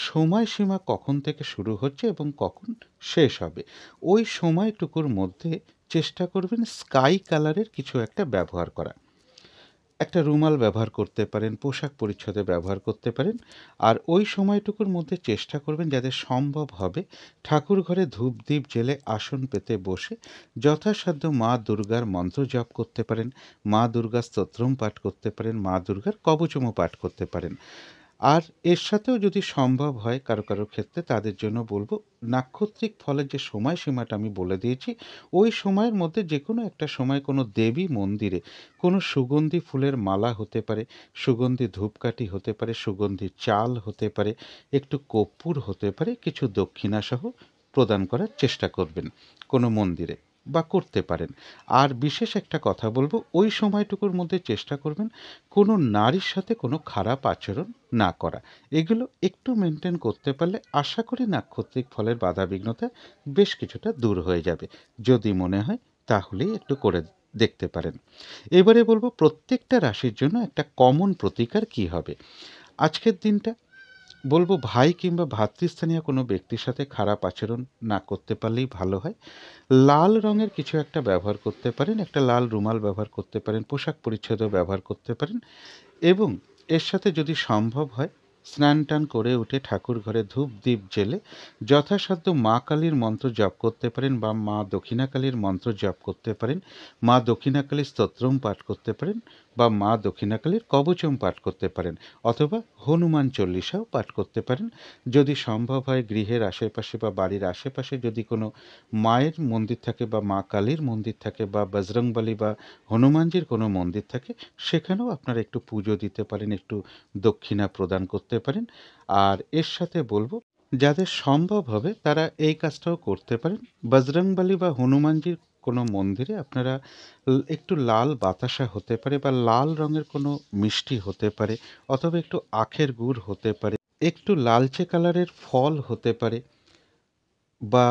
সময়সীমা কখন থেকে শুরু হচ্ছে এবং কখন শেষ হবে। ওই সময়টুকুর মধ্যে চেষ্টা করবেন স্কাই কালারের কিছু একটা ব্যবহার করা। একটা রুমাল ব্যবহার করতে পারেন, পোশাক পরিচ্ছদে ব্যবহার করতে পারেন। আর ওই সময়টুকুর মধ্যে চেষ্টা করবেন যাদের সম্ভব হবে ঠাকুর ঘরে ধূপ দ্বীপ জেলে আসন পেতে বসে যথাসাধ্য মা দুর্গার মন্ত্র জপ করতে পারেন, মা দুর্গার স্তোত্রম পাঠ করতে পারেন, মা দুর্গার কবচমও পাঠ করতে পারেন। আর এর সাথেও যদি সম্ভব হয় কারো কারো ক্ষেত্রে, তাদের জন্য বলবো নাক্ষত্রিক ফলের যে সময়সীমাটা আমি বলে দিয়েছি, ওই সময়ের মধ্যে যে কোনো একটা সময় কোনো দেবী মন্দিরে কোনো সুগন্ধি ফুলের মালা হতে পারে, সুগন্ধি ধূপকাঠি হতে পারে, সুগন্ধি চাল হতে পারে, একটু কর্পূর হতে পারে, কিছু দক্ষিণাসহ প্রদান করার চেষ্টা করবেন কোনো মন্দিরে বা করতে পারেন। আর বিশেষ একটা কথা বলবো, ওই সময়টুকুর মধ্যে চেষ্টা করবেন কোনো নারীর সাথে কোনো খারাপ আচরণ না করা। এগুলো একটু মেনটেন করতে পারলে আশা করি নাক্ষত্রিক ফলের বাধাবিঘ্নতা বেশ কিছুটা দূর হয়ে যাবে। যদি মনে হয় তাহলেই একটু করে দেখতে পারেন। এবারে বলবো প্রত্যেকটা রাশির জন্য একটা কমন প্রতিকার কি হবে। আজকের দিনটা বলবো ভাই কিংবা ভ্রাতৃস্থানীয় কোনো ব্যক্তির সাথে খারাপ আচরণ না করতে পারলেই ভালো হয়। লাল রঙের কিছু একটা ব্যবহার করতে পারেন, একটা লাল রুমাল ব্যবহার করতে পারেন, পোশাক পরিচ্ছদও ব্যবহার করতে পারেন। এবং এর সাথে যদি সম্ভব হয় স্নান টান করে উঠে ঠাকুর ঘরে ধূপ দ্বীপ জেলে যথাসাধ্য মা কালীর মন্ত্র জপ করতে পারেন বা মা দক্ষিণাকালীর মন্ত্র জপ করতে পারেন, মা দক্ষিণাকালীর স্তোত্রম পাঠ করতে পারেন বা মা দক্ষিণাকালীর কবচম পাঠ করতে পারেন, অথবা হনুমান চল্লিশাও পাঠ করতে পারেন। যদি সম্ভব হয় গৃহের আশেপাশে বা বাড়ির আশেপাশে যদি কোনো মায়ের মন্দির থাকে বা মা কালীর মন্দির থাকে বা বজরংবলী বা হনুমানজির কোনো মন্দির থাকে, সেখানেও আপনারা একটু পুজো দিতে পারেন, একটু দক্ষিণা প্রদান করতে পারেন। আর এর সাথে বলবো যাদের সম্ভব হবে তারা এই কাজটাও করতে পারেন, বজরংবলী বা হনুমানজির কোনো মন্দিরে আপনারা একটু লাল বাতাসা হতে পারে বা লাল রঙের কোনো মিষ্টি হতে পারে, অথবা একটু আখের গুড় হতে পারে, একটু লালচে কালারের ফল হতে পারে, বা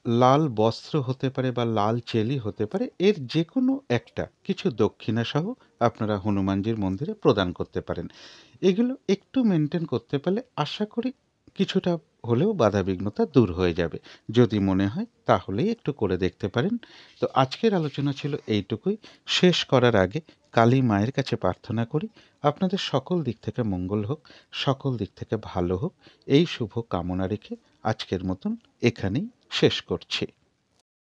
লাল বস্ত্র হতে পারে বা লাল চেলি হতে পারে, এর যে কোনো একটা কিছু দক্ষিণাসহ আপনারা হনুমানজির মন্দিরে প্রদান করতে পারেন। এগুলো একটু মেনটেন করতে পারলে আশা করি কিছুটা হলেও বাধাবিঘ্নতা দূর হয়ে যাবে। যদি মনে হয় তাহলেই একটু করে দেখতে পারেন। তো আজকের আলোচনা ছিল এইটুকুই। শেষ করার আগে কালী মায়ের কাছে প্রার্থনা করি আপনাদের সকল দিক থেকে মঙ্গল হোক, সকল দিক থেকে ভালো হোক, এই শুভ কামনা রেখে আজকের মতন এখানেই শেষ করছি।